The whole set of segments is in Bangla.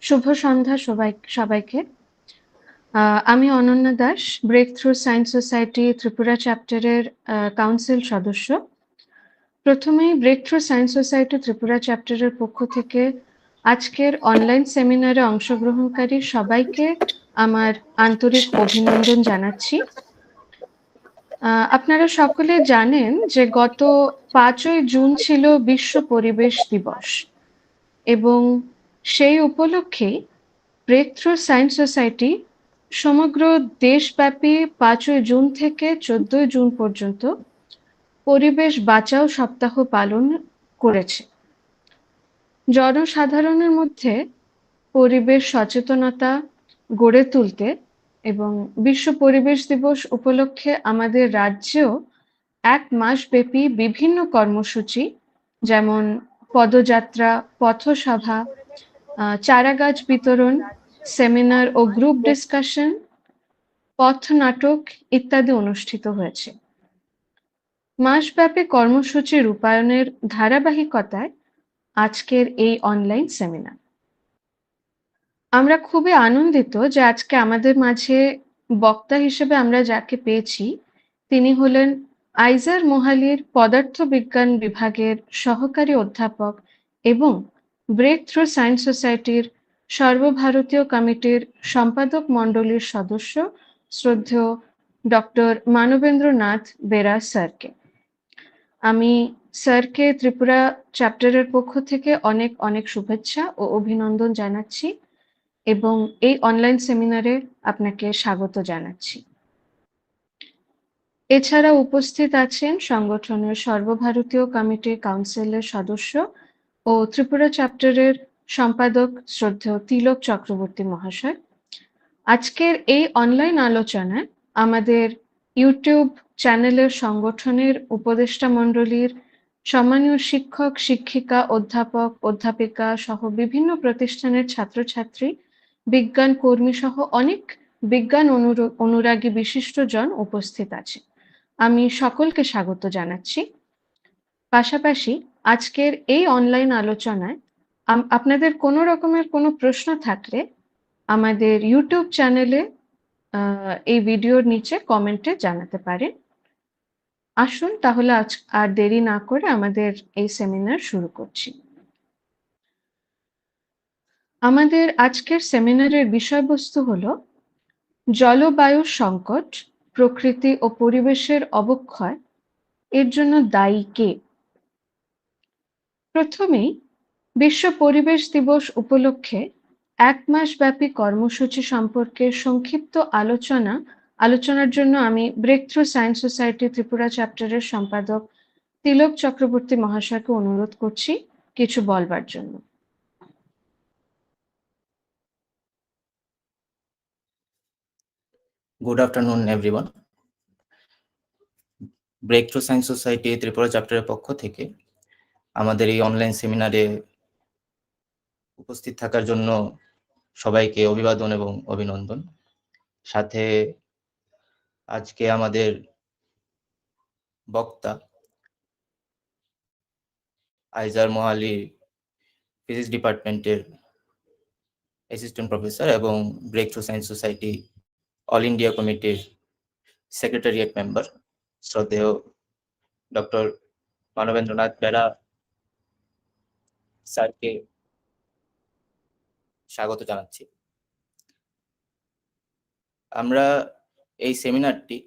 শুভ সন্ধ্যা সবাইকে। আমি Ananya Das, Breakthrough Science Society Tripura চ্যাপ্টারের কাউন্সিল সদস্য। প্রথমেই Breakthrough Science Society Tripura চ্যাপ্টারের পক্ষ থেকে আজকের অনলাইন সেমিনারে অংশগ্রহণকারী সবাইকে আমার আন্তরিক অভিনন্দন জানাচ্ছি। আপনারা সকলে জানেন যে গত 5ই জুন ছিল বিশ্ব পরিবেশ দিবস এবং সেই উপলক্ষেই ব্রেক থ্রু সায়েন্স সোসাইটি সমগ্র দেশব্যাপী 5ই জুন থেকে 14ই জুন পর্যন্ত পরিবেশ বাঁচাও সপ্তাহ পালন করেছে। জনসাধারণের মধ্যে পরিবেশ সচেতনতা গড়ে তুলতে এবং বিশ্ব পরিবেশ দিবস উপলক্ষে আমাদের রাজ্যেও 1 মাসব্যাপী বিভিন্ন কর্মসূচি যেমন পদযাত্রা, পথসভা, চারাগাছ বিতরণ, সেমিনার ও গ্রুপ ডিসকাশন, পথ নাটক ইত্যাদি অনুষ্ঠিত হয়েছে। মাসব্যাপী কর্মসূচি রূপায়ণের ধারাবাহিকতায় আজকের এই অনলাইন সেমিনার। আমরা খুবই আনন্দিত যে আজকে আমাদের মাঝে বক্তা হিসেবে আমরা যাকে পেয়েছি তিনি হলেন আইজার মোহালির পদার্থবিজ্ঞান বিভাগের সহকারী অধ্যাপক এবং ব্রেক থ্রু সায়েন্স সোসাইটির সর্বভারতীয় কমিটির সম্পাদক মণ্ডলীর সদস্য শ্রদ্ধেয় ডক্টর মানবেন্দ্রনাথ বেরা স্যারকে। আমি স্যারকে ত্রিপুরা চ্যাপ্টারের পক্ষ থেকে অনেক অনেক শুভেচ্ছা ও অভিনন্দন জানাচ্ছি এবং এই অনলাইন সেমিনারে আপনাকে স্বাগত জানাচ্ছি। এছাড়া উপস্থিত আছেন সংগঠনের সর্বভারতীয় কমিটি কাউন্সিলের সদস্য ও ত্রিপুরা চ্যাপ্টারের সম্পাদক শ্রদ্ধেয় তিলক চক্রবর্তী মহাশয়। আজকের এই অনলাইন আলোচনায় আমাদের ইউটিউব চ্যানেলের সংগঠনের উপদেষ্টা মণ্ডলীর সম্মানীয় শিক্ষক, শিক্ষিকা, অধ্যাপক, অধ্যাপিকা সহ বিভিন্ন প্রতিষ্ঠানের ছাত্রছাত্রী, বিজ্ঞান কর্মী সহ অনেক বিজ্ঞান অনুরাগী বিশিষ্টজন উপস্থিত আছে। আমি সকলকে স্বাগত জানাচ্ছি। পাশাপাশি আজকের এই অনলাইন আলোচনায় আপনাদের কোনো রকমের কোনো প্রশ্ন থাকলে আমাদের ইউটিউব চ্যানেলে এই ভিডিওর নিচে কমেন্টে জানাতে পারেন। আসুন তাহলে আজ আর দেরি না করে আমাদের এই সেমিনার শুরু করছি। আমাদের আজকের সেমিনারের বিষয়বস্তু হলো জলবায়ু সংকট, প্রকৃতি ও পরিবেশের অবক্ষয়, এর জন্য দায়ী কে? প্রথমেই বিশ্ব পরিবেশ দিবস উপলক্ষে 1 মাসব্যাপী কর্মসূচি সম্পর্কে সংক্ষিপ্ত আলোচনার জন্য আমি Breakthrough Science Society Tripura চ্যাপ্টারের সম্পাদক তিলক চক্রবর্তী মহাশয়কে অনুরোধ করছি কিছু বলবার জন্য। Good afternoon, everyone. Breakthrough Science Society Tripura চ্যাপ্টারের পক্ষ থেকে আমাদের এই অনলাইন সেমিনারে উপস্থিত থাকার জন্য সবাইকে অভিবাদন এবং অভিনন্দন। সাথে আজকে আমাদের বক্তা আইজার মোহালি ফিজিক্স ডিপার্টমেন্টের অ্যাসিস্ট্যান্ট প্রফেসর এবং Breakthrough Science Society All India কমিটির সেক্রেটারিয়েট মেম্বার শ্রদ্ধেয় ডক্টর মানবেন্দ্রনাথ বেরা স্যারকে স্বাগত জানাচ্ছি। আমরা এই সেমিনারটি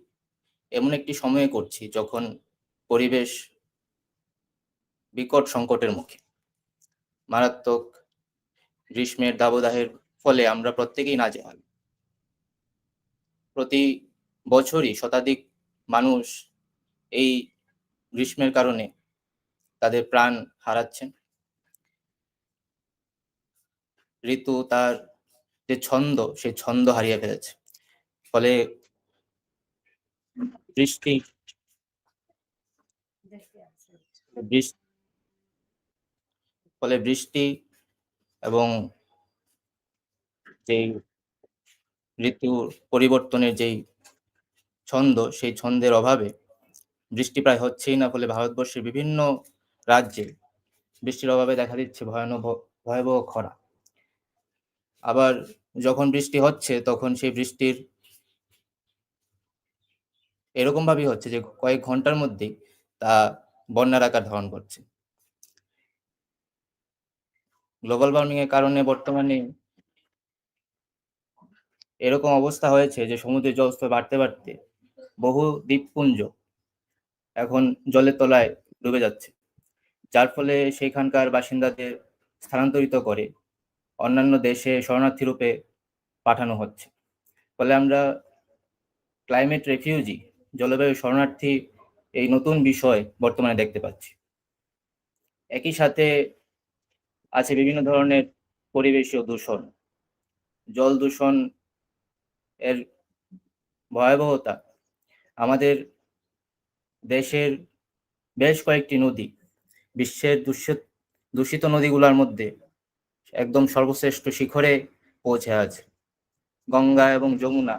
এমন একটি সময়ে করছি যখন পরিবেশ বিকট সংকটের মুখে। মারাত্মক গ্রীষ্মের দাবদাহের ফলে আমরা প্রত্যেকেই নাজেহাল। প্রতি বছরই শতাধিক মানুষ এই গ্রীষ্মের কারণে তাদের প্রাণ হারাচ্ছেন। ঋতু তার যে ছন্দ, সেই ছন্দ হারিয়ে ফেলেছে। ফলে বৃষ্টি এবং যেই ঋতুর পরিবর্তনের যেই ছন্দ, সেই ছন্দের অভাবে বৃষ্টি প্রায় হচ্ছেই না। ফলে ভারতবর্ষের বিভিন্ন রাজ্যে বৃষ্টির অভাবে দেখা দিচ্ছে ভয়াবহ খরা। আবার যখন বৃষ্টি হচ্ছে তখন সেই বৃষ্টির এরকমভাবেই হচ্ছে যে কয়েক ঘন্টার মধ্যেই তা বন্যার আকার ধারণ করছে। গ্লোবাল ওয়ার্মিং এর কারণে বর্তমানে এরকম অবস্থা হয়েছে যে সমুদ্রের জলস্তর বাড়তে বহু দ্বীপপুঞ্জ এখন জলের তলায় ডুবে যাচ্ছে। যার ফলে সেখানকার বাসিন্দাদের স্থানান্তরিত করে অন্যান্য দেশে শরণার্থী রূপে পাঠানো হচ্ছে। ফলে আমরা ক্লাইমেট রেফিউজি, জলবায়ু শরণার্থী এই নতুন বিষয় বর্তমানে দেখতে পাচ্ছি। একই সাথে আছে বিভিন্ন ধরনের পরিবেশীয় দূষণ, জল দূষণ এর ভয়াবহতা আমাদের দেশের বেশ কয়েকটি নদী বিশ্বের দূষিত নদীগুলোর মধ্যে একদম সর্বশ্রেষ্ঠ শিখরে পৌঁছে আছে। গঙ্গা এবং যমুনা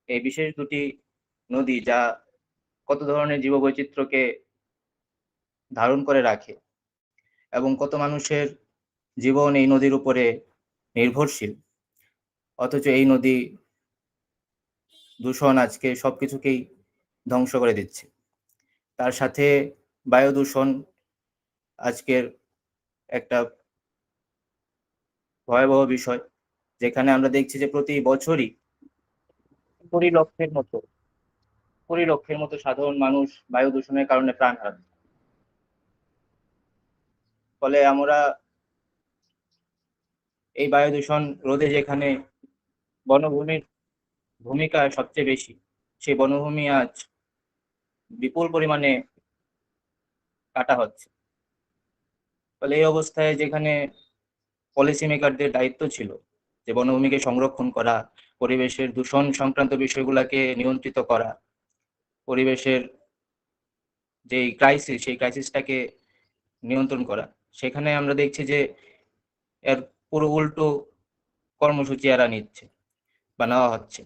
এই বিশেষ দুটি নদী যা কত ধরনের জীববৈচিত্র্যকে ধারণ করে রাখে এবং কত মানুষের জীবন এই নদীর উপরে নির্ভরশীল, অথচ এই নদী দূষণ আজকে সবকিছুকেই ধ্বংস করে দিচ্ছে। তার সাথে বায়ু দূষণ আজকের একটা ভয়াবহ বিষয়, যেখানে আমরা দেখছি যে প্রতি বছরই কুড়ি লক্ষের মতো সাধারণ মানুষ বায়ু দূষণের কারণে প্রাণ হারাচ্ছে। ফলে আমরা এই বায়ু দূষণ রোধে যেখানে বনভূমির ভূমিকা সবচেয়ে বেশি, সেই বনভূমি আজ বিপুল পরিমাণে কাটা হচ্ছে। ফলে এই অবস্থায় যেখানে পলিসি মেকারদের দায়িত্ব ছিল যে বনভূমিকে সংরক্ষণ করা, পরিবেশের দূষণ সংক্রান্ত বিষয়গুলোকে নিয়ন্ত্রিত করা, পরিবেশের যেই ক্রাইসিস সেই ক্রাইসিসটাকে নিয়ন্ত্রণ করা, সেখানে আমরা দেখছি যে এর পুরো উল্টো কর্মসূচি এরা নিচ্ছে বা নেওয়া হচ্ছে।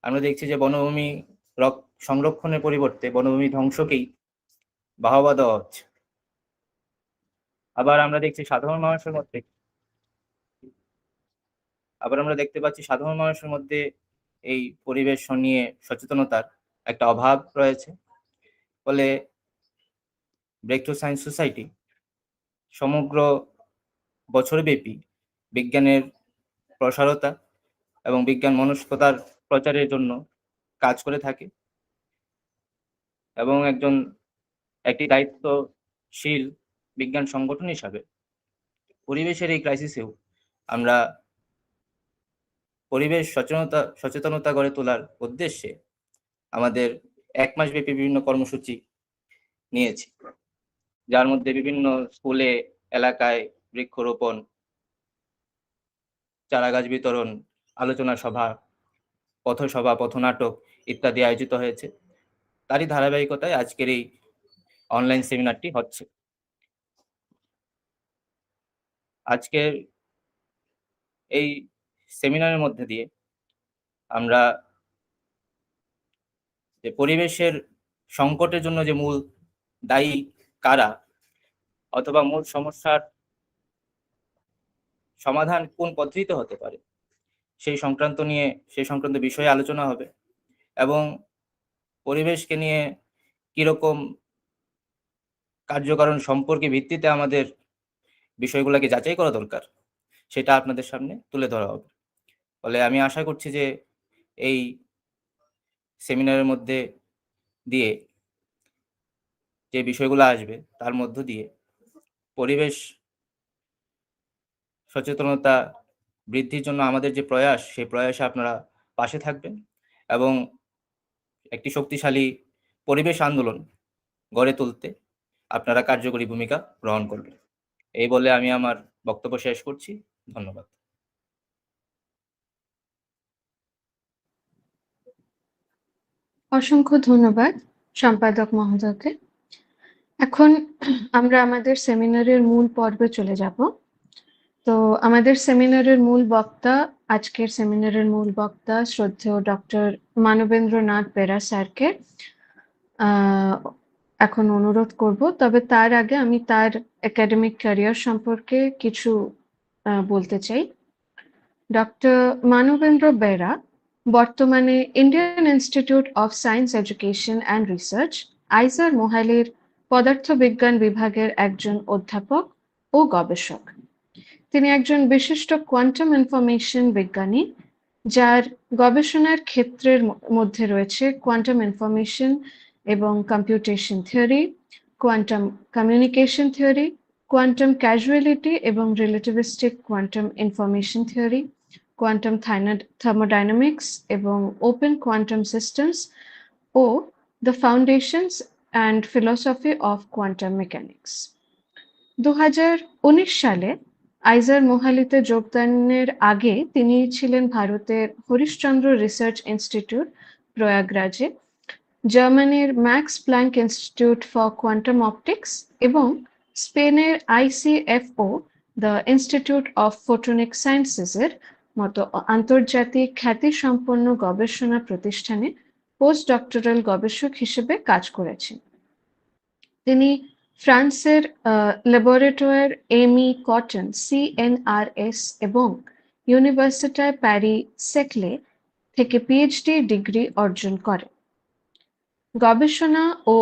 আমরা দেখছি যে বনভূমি সংরক্ষণের পরিবর্তে বনভূমি ধ্বংসকেই বাহবা দেওয়া হচ্ছে। আবার আমরা দেখতে পাচ্ছি সাধারণ মানুষের মধ্যে এই পরিবেশ নিয়ে সচেতনতার একটা অভাব রয়েছে। ফলে ব্রেকথ্রু সায়েন্স সোসাইটি সমগ্র বছরব্যাপী বিজ্ঞানের প্রসারতা এবং বিজ্ঞান মনস্কতার প্রচারের জন্য কাজ করে থাকে এবং একটি দায়িত্বশীল বিজ্ঞান সংগঠন হিসাবে পরিবেশের এই ক্রাইসিসেও আমরা পরিবেশ সচেতনতা গড়ে তোলার উদ্দেশ্যে আমাদের ১ মাসব্যাপী বিভিন্ন কর্মসূচি নিয়েছি, যার মধ্যে বিভিন্ন স্কুলে, এলাকায় বৃক্ষরোপণ, চারাগাছ বিতরণ, আলোচনা সভা, পথসভা, পথনাটক ইত্যাদি আয়োজিত হয়েছে। তারই ধারাবাহিকতায় আজকের এই অনলাইন সেমিনারটি হচ্ছে। আজকের এই সেমিনারের মধ্যে দিয়ে আমরা যে পরিবেশের সংকটের জন্য যে মূল দায়ী কারা অথবা মূল সমস্যার সমাধান কোন পদ্ধতিতে হতে পারে সেই সংক্রান্ত বিষয়ে আলোচনা হবে এবং পরিবেশকে নিয়ে কিরকম কার্যকারণ সম্পর্কে ভিত্তিতে আমাদের বিষয়গুলোকে যাচাই করা দরকার সেটা আপনাদের সামনে তুলে ধরা হবে। ফলে আমি আশা করছি যে এই সেমিনারের মধ্যে দিয়ে যে বিষয়গুলো আসবে তার মধ্য দিয়ে পরিবেশ সচেতনতা বৃদ্ধির জন্য আমাদের যে প্রয়াস সেই প্রয়াসে আপনারা পাশে থাকবেন এবং একটি শক্তিশালী পরিবেশ আন্দোলন গড়ে তুলতে আপনারা কার্যকরী ভূমিকা গ্রহণ করবেন। এই বলে আমি আমার বক্তব্য শেষ করছি। ধন্যবাদ। অসংখ্য ধন্যবাদ সম্পাদক মহোদয়কে। এখন আমরা আমাদের সেমিনারের মূল পর্বে চলে যাব। তো আমাদের আজকের সেমিনারের মূল বক্তা শ্রদ্ধেয় ডক্টর মানবেন্দ্র নাথ বেরা স্যারকে এখন অনুরোধ করব। তবে তার আগে আমি তার একাডেমিক ক্যারিয়ার সম্পর্কে কিছু বলতে চাই। ডক্টর মানবেন্দ্র বেরা বর্তমানে Indian institute of science education and research IISER মোহালির পদার্থবিজ্ঞান বিভাগের একজন অধ্যাপক ও গবেষক। তিনি একজন বিশিষ্ট কোয়ান্টাম ইনফরমেশন বিজ্ঞানী, যার গবেষণার ক্ষেত্রের মধ্যে রয়েছে কোয়ান্টাম ইনফরমেশন এবং computation theory, quantum communication theory, quantum causality এবং relativistic quantum information theory, quantum thermodynamics এবং ওপেন কোয়ান্টাম সিস্টেমস ও the foundations and philosophy of quantum mechanics. 2019 সালে আইজার মোহালিতে যোগদানের আগে তিনি ছিলেন ভারতের হরিশচন্দ্র রিসার্চ ইনস্টিটিউট প্রয়াগরাজে, জার্মানির Max Planck Institute for Quantum Optics এবং স্পেনের ICFO the Institute of Photonic সায়েন্সেসের মতো আন্তর্জাতিক খ্যাতিসম্পন্ন গবেষণা প্রতিষ্ঠানে পোস্ট ডক্টরাল গবেষক হিসেবে কাজ করেছেন। তিনি ফ্রান্সের ল্যাবরেটরির এমি কটন CNRS এবং ইউনিভার্সিটায় প্যারি সেকলে থেকে PhD ডিগ্রি অর্জন করেন। গবেষণা ও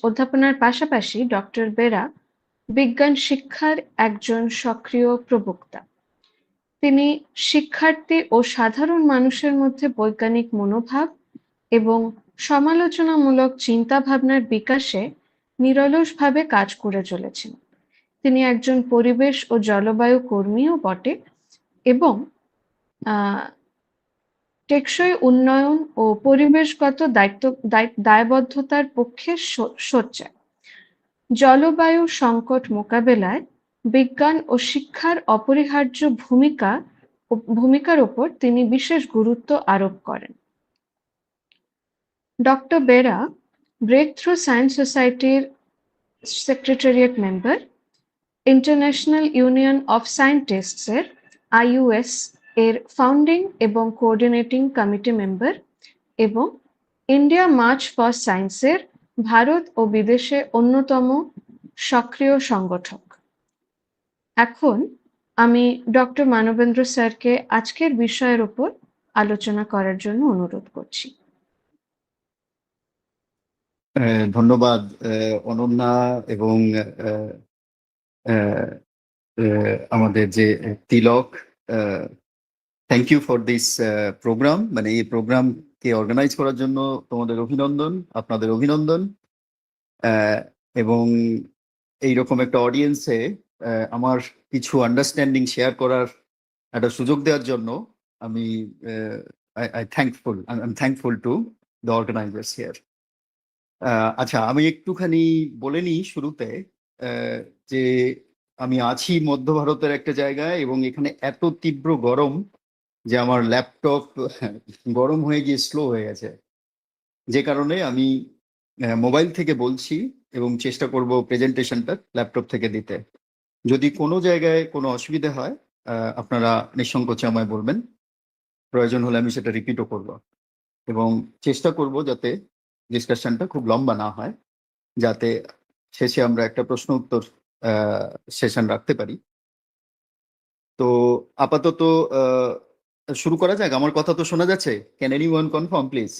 অধ্যাপনার পাশাপাশি ডক্টর বেরা বিজ্ঞান শিক্ষার একজন সক্রিয় প্রবক্তা। তিনি শিক্ষার্থী ও সাধারণ মানুষের মধ্যে বৈজ্ঞানিক মনোভাব এবং সমালোচনামূলক চিন্তাভাবনার বিকাশে নিরলসভাবে কাজ করে চলেছেন। তিনি একজন পরিবেশ ও জলবায়ু কর্মীও বটে এবং টেকসই উন্নয়ন ও পরিবেশগত দায়বদ্ধতার পক্ষে সোচ্চার। জলবায়ু সংকট মোকাবেলায় বিজ্ঞান ও শিক্ষার অপরিহার্য ভূমিকার ওপর তিনি বিশেষ গুরুত্ব আরোপ করেন। ডক্টর বেরা ব্রেকথ্রু সায়েন্স সোসাইটির secretariat member, international union of scientists এর IUS এর ফাউন্ডিং এবং কোঅর্ডিনেটিং কমিটি মেম্বার এবং ইন্ডিয়া মার্চ ফর সায়েন্সের ভারত ও বিদেশে অন্যতম সক্রিয় সংগঠক। এখন আমি ডক্টর মানবেন্দ্র স্যারকে আজকের বিষয়ের উপর আলোচনা করার জন্য অনুরোধ করছি। ধন্যবাদ অনন্যা এবং আমাদের যে Tilak, thank you for this program. মানে এই প্রোগ্রামকে অর্গানাইজ করার জন্য তোমাদের অভিনন্দন, আপনাদের অভিনন্দন। এবং এইরকম একটা অডিয়েন্সে আমার কিছু আন্ডারস্ট্যান্ডিং শেয়ার করার একটা সুযোগ দেওয়ার জন্য আমি thankful to the organisers here. আচ্ছা, আমি একটুখানি বলে নিই শুরুতে যে আমি আছি মধ্য ভারতের একটা জায়গায় এবং এখানে এত তীব্র গরম যে আমার ল্যাপটপ গরম হয়ে গিয়ে স্লো হয়ে গেছে, যে কারণে আমি মোবাইল থেকে বলছি এবং চেষ্টা করব প্রেজেন্টেশনটা ল্যাপটপ থেকে দিতে। যদি কোনো জায়গায় কোনো অসুবিধা হয় আপনারা নিঃসংকোচে আমায় বলবেন, প্রয়োজন হলে আমি সেটা রিপিটও করব এবং চেষ্টা করব যাতে ডিসকাশনটা খুব লম্বা না হয়, যাতে শেষে আমরা একটা প্রশ্ন উত্তর সেশন রাখতে পারি। তো আপাতত শুরু করা যাক। আমার কথা তো শোনা যাচ্ছে? Can anyone confirm please?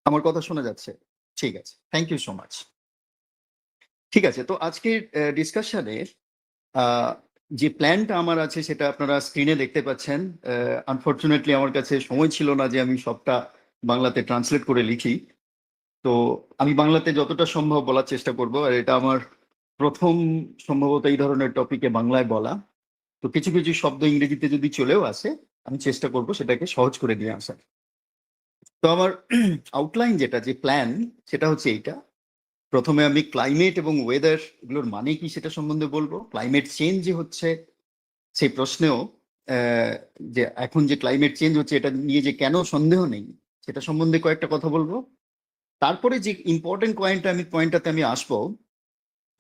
আমার কথা শোনা যাচ্ছে? ঠিক আছে, থ্যাংক ইউ সো মাচ। ঠিক আছে, তো আজকের ডিসকাশনে যে প্ল্যানটা আমার আছে সেটা আপনারা স্ক্রিনে দেখতে পাচ্ছেন। আনফর্চুনেটলি আমার কাছে সময় ছিল না যে আমি সবটা বাংলাতে ট্রান্সলেট করে লিখি, তো আমি বাংলাতে যতটা সম্ভব বলার চেষ্টা করব। আর এটা আমার প্রথম সম্ভবত এই ধরনের টপিকে বাংলায় বলা, তো কিছু কিছু শব্দ ইংরেজিতে যদি চলেও আসে আমি চেষ্টা করব সেটাকে সহজ করে দিয়ে আসার। তো আমার আউটলাইন যেটা, যে প্ল্যান, সেটা হচ্ছে এইটা। প্রথমে আমি ক্লাইমেট এবং ওয়েদার এগুলোর মানে কি সেটা সম্বন্ধে বলবো। ক্লাইমেট চেঞ্জ যে হচ্ছে সেই প্রশ্নেও যে এখন যে ক্লাইমেট চেঞ্জ হচ্ছে এটা নিয়ে যে কেন সন্দেহ নেই সেটা সম্বন্ধে কয়েকটা কথা বলবো। তারপরে যে ইম্পর্টেন্ট পয়েন্টটাতে আমি আসবো,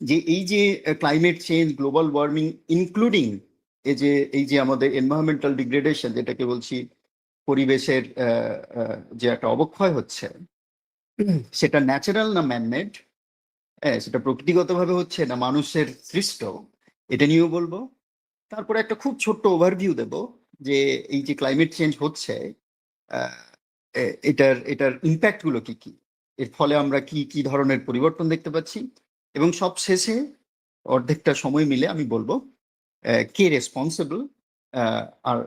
যে এই যে climate change, global warming, including এই যে আমাদের এনভায়রনমেন্টাল ডিগ্রেডেশন, যেটাকে বলছি পরিবেশের যে একটা অবক্ষয় হচ্ছে, সেটা ন্যাচারাল না ম্যানমেড, হ্যাঁ, সেটা প্রকৃতিগতভাবে হচ্ছে না মানুষের সৃষ্ট, এটা নিয়েও বলবো। তারপরে একটা খুব ছোট্ট ওভারভিউ দেব যে এই যে ক্লাইমেট চেঞ্জ হচ্ছে, আহ, এটার ইম্প্যাক্ট গুলো কি কি, এর ফলে আমরা কি কি ধরনের পরিবর্তন দেখতে পাচ্ছি, এবং সব শেষে অর্ধেকটা সময় মিলে আমি বলবো কে রেসপন্সিবল, আর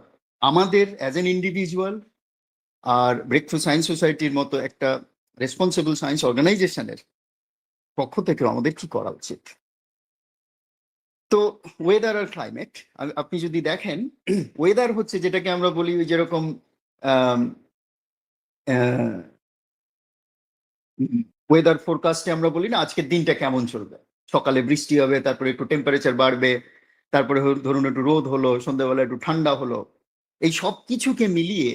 আমাদের অ্যাজ এন ইন্ডিভিজুয়াল আর ব্রেক থ্রু সায়েন্স সোসাইটির মতো একটা রেসপন্সিবল সায়েন্স অর্গানাইজেশনের পক্ষ থেকে আমাদের কি করা উচিত। তো ওয়েদার আর ক্লাইমেট, আপনি যদি দেখেন, ওয়েদার হচ্ছে যেটাকে আমরা বলি ওই যেরকম ওয়েদার ফোরকাস্টে আমরা বলি না আজকের দিনটা কেমন চলবে, সকালে বৃষ্টি হবে, তারপরে একটু টেম্পারেচার বাড়বে, তারপরে ধরুন একটু রোদ হলো, সন্ধ্যাবেলা একটু ঠান্ডা হলো, এই সব কিছুকে মিলিয়ে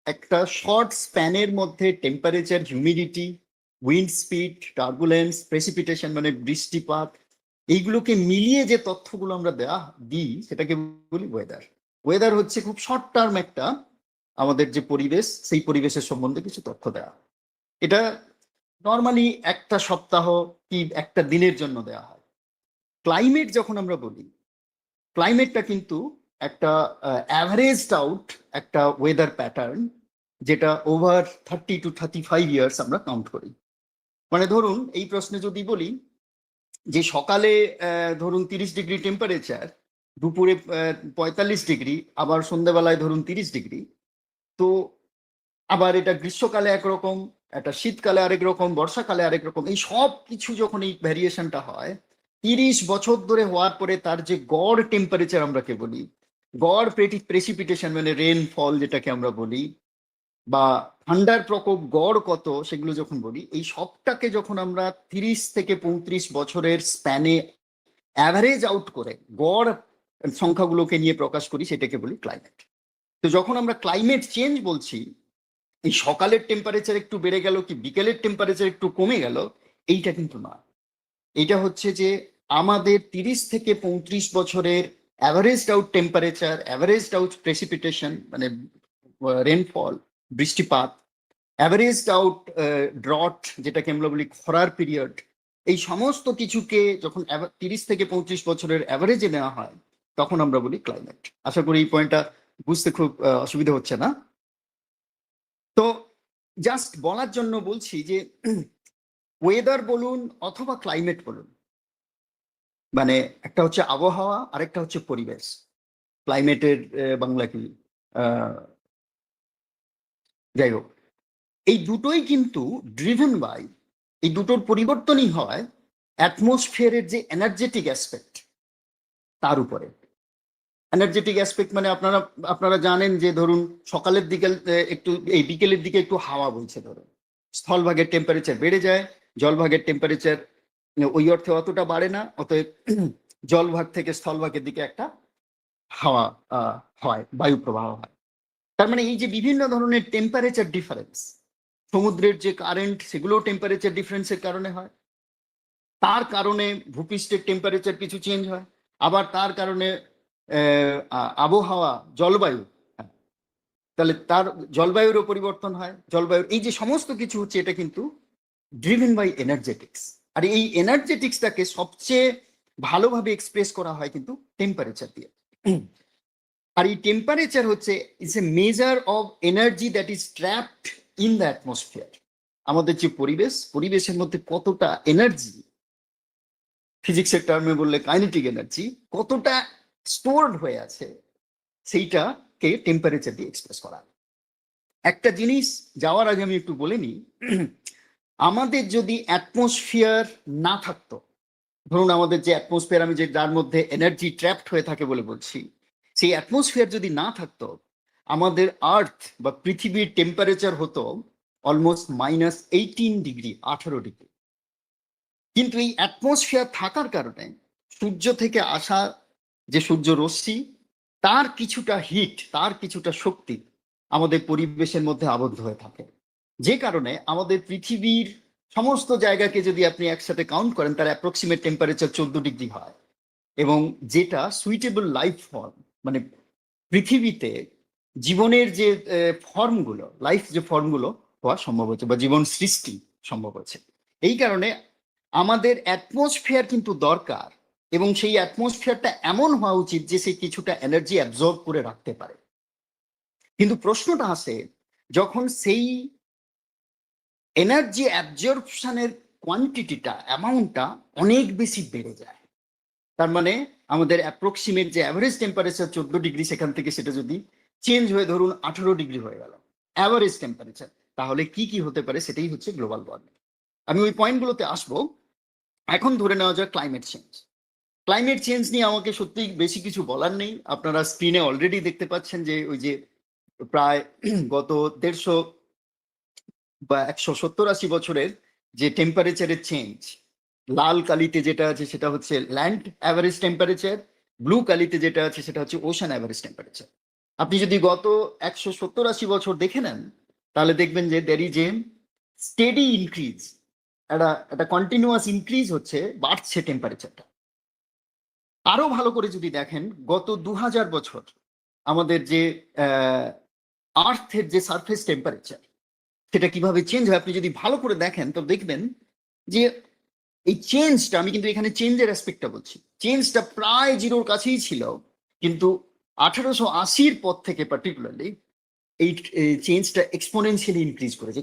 একটা শর্ট স্প্যানের মধ্যে temperature, humidity, wind speed, turbulence, precipitation মানে বৃষ্টিপাত, এইগুলোকে মিলিয়ে যে তথ্যগুলো আমরা দিই সেটাকে বলি ওয়েদার। ওয়েদার হচ্ছে খুব শর্ট টার্ম একটা আমাদের যে পরিবেশ, সেই পরিবেশের সম্বন্ধে কিছু তথ্য দেওয়া। এটা নর্মালি একটা সপ্তাহ কি একটা দিনের জন্য দেওয়া হয়। ক্লাইমেট যখন আমরা বলি, ক্লাইমেটটা কিন্তু একটা অ্যাভারেজড আউট একটা ওয়েদার প্যাটার্ন, যেটা ওভার 30 to 35 ইয়ার্স আমরা কাউন্ট করি। মানে ধরুন এই প্রশ্নে যদি বলি যে সকালে ধরুন 30 ডিগ্রি টেম্পারেচার, দুপুরে 45 ডিগ্রি, আবার সন্ধ্যাবেলায় ধরুন 30 ডিগ্রি, তো আবার এটা গ্রীষ্মকালে একরকম, একটা শীতকালে আরেক রকম, বর্ষাকালে আরেক রকম, এই সব কিছু যখন এই ভ্যারিয়েশনটা হয় 30 বছর ধরে হওয়ার পরে তার যে গড় টেম্পারেচার আমরা কে বলি, গড় প্রেসিপিটেশন মানে রেনফল যেটাকে আমরা বলি, বা ঠান্ডার প্রকোপ গড় কত সেগুলো যখন বলি, এই সবটাকে যখন আমরা 30 থেকে 35 বছরের স্প্যানে অ্যাভারেজ আউট করে গড় সংখ্যাগুলোকে নিয়ে প্রকাশ করি, সেটাকে বলি ক্লাইমেট। তো যখন আমরা ক্লাইমেট চেঞ্জ বলছি, এই সকালের টেম্পারেচার একটু বেড়ে গেল কি বিকেলের টেম্পারেচার একটু কমে গেল, এইটা কিন্তু না। এটা হচ্ছে যে আমাদের 30 থেকে 35 বছরের অ্যাভারেজড আউট টেম্পারেচার, অ্যাভারেজড আউট প্রেসিপিটেশন মানে রেনফল, বৃষ্টিপাত, অ্যাভারেজড আউট ড্রট যেটাকে আমরা বলি খরার পিরিয়ড, এই সমস্ত কিছুকে যখন 30 থেকে 35 বছরের অ্যাভারেজে নেওয়া হয় তখন আমরা বলি ক্লাইমেট। আশা করি এই পয়েন্টটা বুঝতে খুব অসুবিধা হচ্ছে না। তো জাস্ট বলার জন্য বলছি যে ওয়েদার বলুন অথবা ক্লাইমেট বলুন, মানে একটা হচ্ছে আবহাওয়া, আরেকটা হচ্ছে পরিবেশ। ক্লাইমেটের বাংলা কি, যাই হোক, এই দুটোই কিন্তু ড্রিভেন বাই, এই দুটোর পরিবর্তনই হয় অ্যাটমসফিয়ারের যে এনার্জেটিক অ্যাসপেক্ট তার উপরে। এনার্জেটিক অ্যাসপেক্ট মানে আপনারা জানেন যে ধরুন সকালের দিকে একটু, এই বিকেলের দিকে একটু হাওয়া বইছে, ধরুন স্থলভাগের টেম্পারেচার বেড়ে যায়, জলভাগের টেম্পারেচার ওই অর্থে অতটা বাড়ে না, অতএব জলভাগ থেকে স্থলভাগের দিকে একটা হাওয়া হয়, বায়ু প্রবাহ হয়। তার মানে এই যে বিভিন্ন ধরনের টেম্পারেচার ডিফারেন্স, সমুদ্রের যে কারেন্ট সেগুলো টেম্পারেচার ডিফারেন্সের কারণে হয়, তার কারণে ভূপৃষ্ঠের টেম্পারেচার কিছু চেঞ্জ হয়, আবার তার কারণে আবহাওয়া, জলবায়ু, তাহলে তার জলবায়ুরও পরিবর্তন হয়। জলবায়ুর এই যে সমস্ত কিছু হচ্ছে এটা কিন্তু ড্রিভেন বাই এনার্জেটিক্স। আর এই এনার্জেটিক্সটাকে সবচেয়ে ভালোভাবে এক্সপ্রেস করা হয় কিন্তু টেম্পারেচার দিয়ে। আর এই টেম্পারেচার হচ্ছে it's a measure of energy that is trapped in the atmosphere. আমাদের যে পরিবেশের মধ্যে কতটা এনার্জি, ফিজিক্সের টার্মে বললে কাইনেটিক এনার্জি, কতটা স্টোরড হয়ে আছে, সেইটাকে টেম্পারেচার দিয়ে এক্সপ্রেস করা। একটা জিনিস যাওয়ার আগে আমি একটু বলে নিই, আমাদের যদি অ্যাটমসফিয়ার না থাকতো, ধরুন আমাদের যে অ্যাটমসফিয়ার, আমি যে যার মধ্যে এনার্জি ট্র্যাপড হয়ে থাকে বলে বলছি, সেই অ্যাটমসফিয়ার যদি না থাকতো, আমাদের আর্থ বা পৃথিবীর টেম্পারেচার হতো অলমোস্ট -18 ডিগ্রি, 18 ডিগ্রি। কিন্তু এই অ্যাটমসফিয়ার থাকার কারণে সূর্য থেকে আসা যে সূর্য রশ্মি, তার কিছুটা হিট, তার কিছুটা শক্তি আমাদের পরিবেশের মধ্যে আবদ্ধ হয়ে থাকে, যে কারণে আমাদের পৃথিবীর সমস্ত জায়গাকে যদি আপনি একসাথে কাউন্ট করেন তার অ্যাপ্রক্সিমেট টেম্পারেচার 14 ডিগ্রি হয়, এবং যেটা সুইটেবল লাইফ ফর্ম, মানে পৃথিবীতে জীবনের যে ফর্মগুলো, লাইফ যে ফর্মগুলো হওয়া সম্ভব হচ্ছে বা জীবন সৃষ্টি সম্ভব হচ্ছে। এই কারণে আমাদের অ্যাটমসফিয়ার কিন্তু দরকার, এবং সেই অ্যাটমসফিয়ারটা এমন হওয়া উচিত যে সে কিছুটা এনার্জি অ্যাবজর্ব করে রাখতে পারে। কিন্তু প্রশ্নটা আসে যখন সেই এনার্জি অ্যাবজর্পশনের কোয়ান্টিটিটা, অ্যামাউন্টটা অনেক বেশি বেড়ে যায়। তার মানে আমাদের অ্যাপ্রক্সিমেট যে অ্যাভারেজ টেম্পারেচার 14 ডিগ্রি, সেখান থেকে সেটা যদি চেঞ্জ হয়ে ধরুন 18 ডিগ্রি হয়ে গেল অ্যাভারেজ টেম্পারেচার, তাহলে কি কি হতে পারে, সেটাই হচ্ছে গ্লোবাল ওয়ার্মিং। আমি ওই পয়েন্টগুলোতে আসবো। এখন ধরে নেওয়া যায় ক্লাইমেট চেঞ্জ। ক্লাইমেট চেঞ্জ নিয়ে আমাকে সত্যি বেশি কিছু বলার নেই। আপনারা স্ক্রিনে অলরেডি দেখতে পাচ্ছেন যে ওই যে প্রায় গত 150 বা 170-80 বছরের যে টেম্পারেচারের চেঞ্জ, লাল কালিতে যেটা আছে সেটা হচ্ছে ল্যান্ড অ্যাভারেজ টেম্পারেচার, ব্লু কালিতে যেটা আছে সেটা হচ্ছে ওশান অ্যাভারেজ টেম্পারেচার। আপনি যদি গত 170-80 বছর দেখে নেন, তাহলে দেখবেন যে there is a steady increase, একটা কন্টিনিউয়াস ইনক্রিজ হচ্ছে, বাড়ছে টেম্পারেচারটা। আরো ভালো করে যদি দেখেন, গত 2000 বছর আমাদের যে আর্থের যে সারফেস টেম্পারেচার, সেটা কিভাবে চেঞ্জ হয়, আপনি যদি ভালো করে দেখেন তো দেখবেন যে এই চেঞ্জটা, আমি কিন্তু এখানে চেঞ্জের অ্যাসপেক্টটা বলছি, চেঞ্জটা প্রায় জিরোর কাছেই ছিল, কিন্তু 1880-র পর থেকে পার্টিকুলারলি এই চেঞ্জটা এক্সপোনেনশিয়ালি ইনক্রিজ করেছে,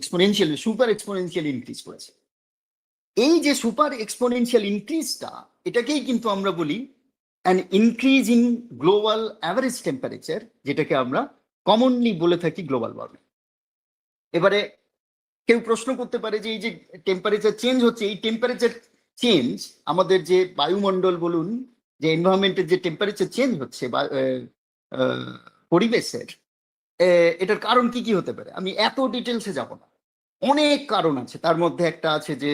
সুপার এক্সপোনেনশিয়ালি ইনক্রিজ করেছে। এই যে সুপার এক্সপোনেনশিয়াল ইনক্রিজটা, এটাকেই কিন্তু আমরা বলি an increase in global average temperature, যেটাকে আমরা কমনলি বলে থাকি গ্লোবাল ওয়ার্মিং। এবারে কেউ প্রশ্ন করতে পারে যে এই যে টেম্পারেচার চেঞ্জ হচ্ছে, এই টেম্পারেচার চেঞ্জ আমাদের যে বায়ুমণ্ডল বলুন, যে এনভায়রনমেন্টের যে টেম্পারেচার চেঞ্জ হচ্ছে বা পরিবেশের, এটার কারণ কি কি হতে পারে, আমি এত ডিটেলসে যাব না। অনেক কারণ আছে, তার মধ্যে একটা আছে যে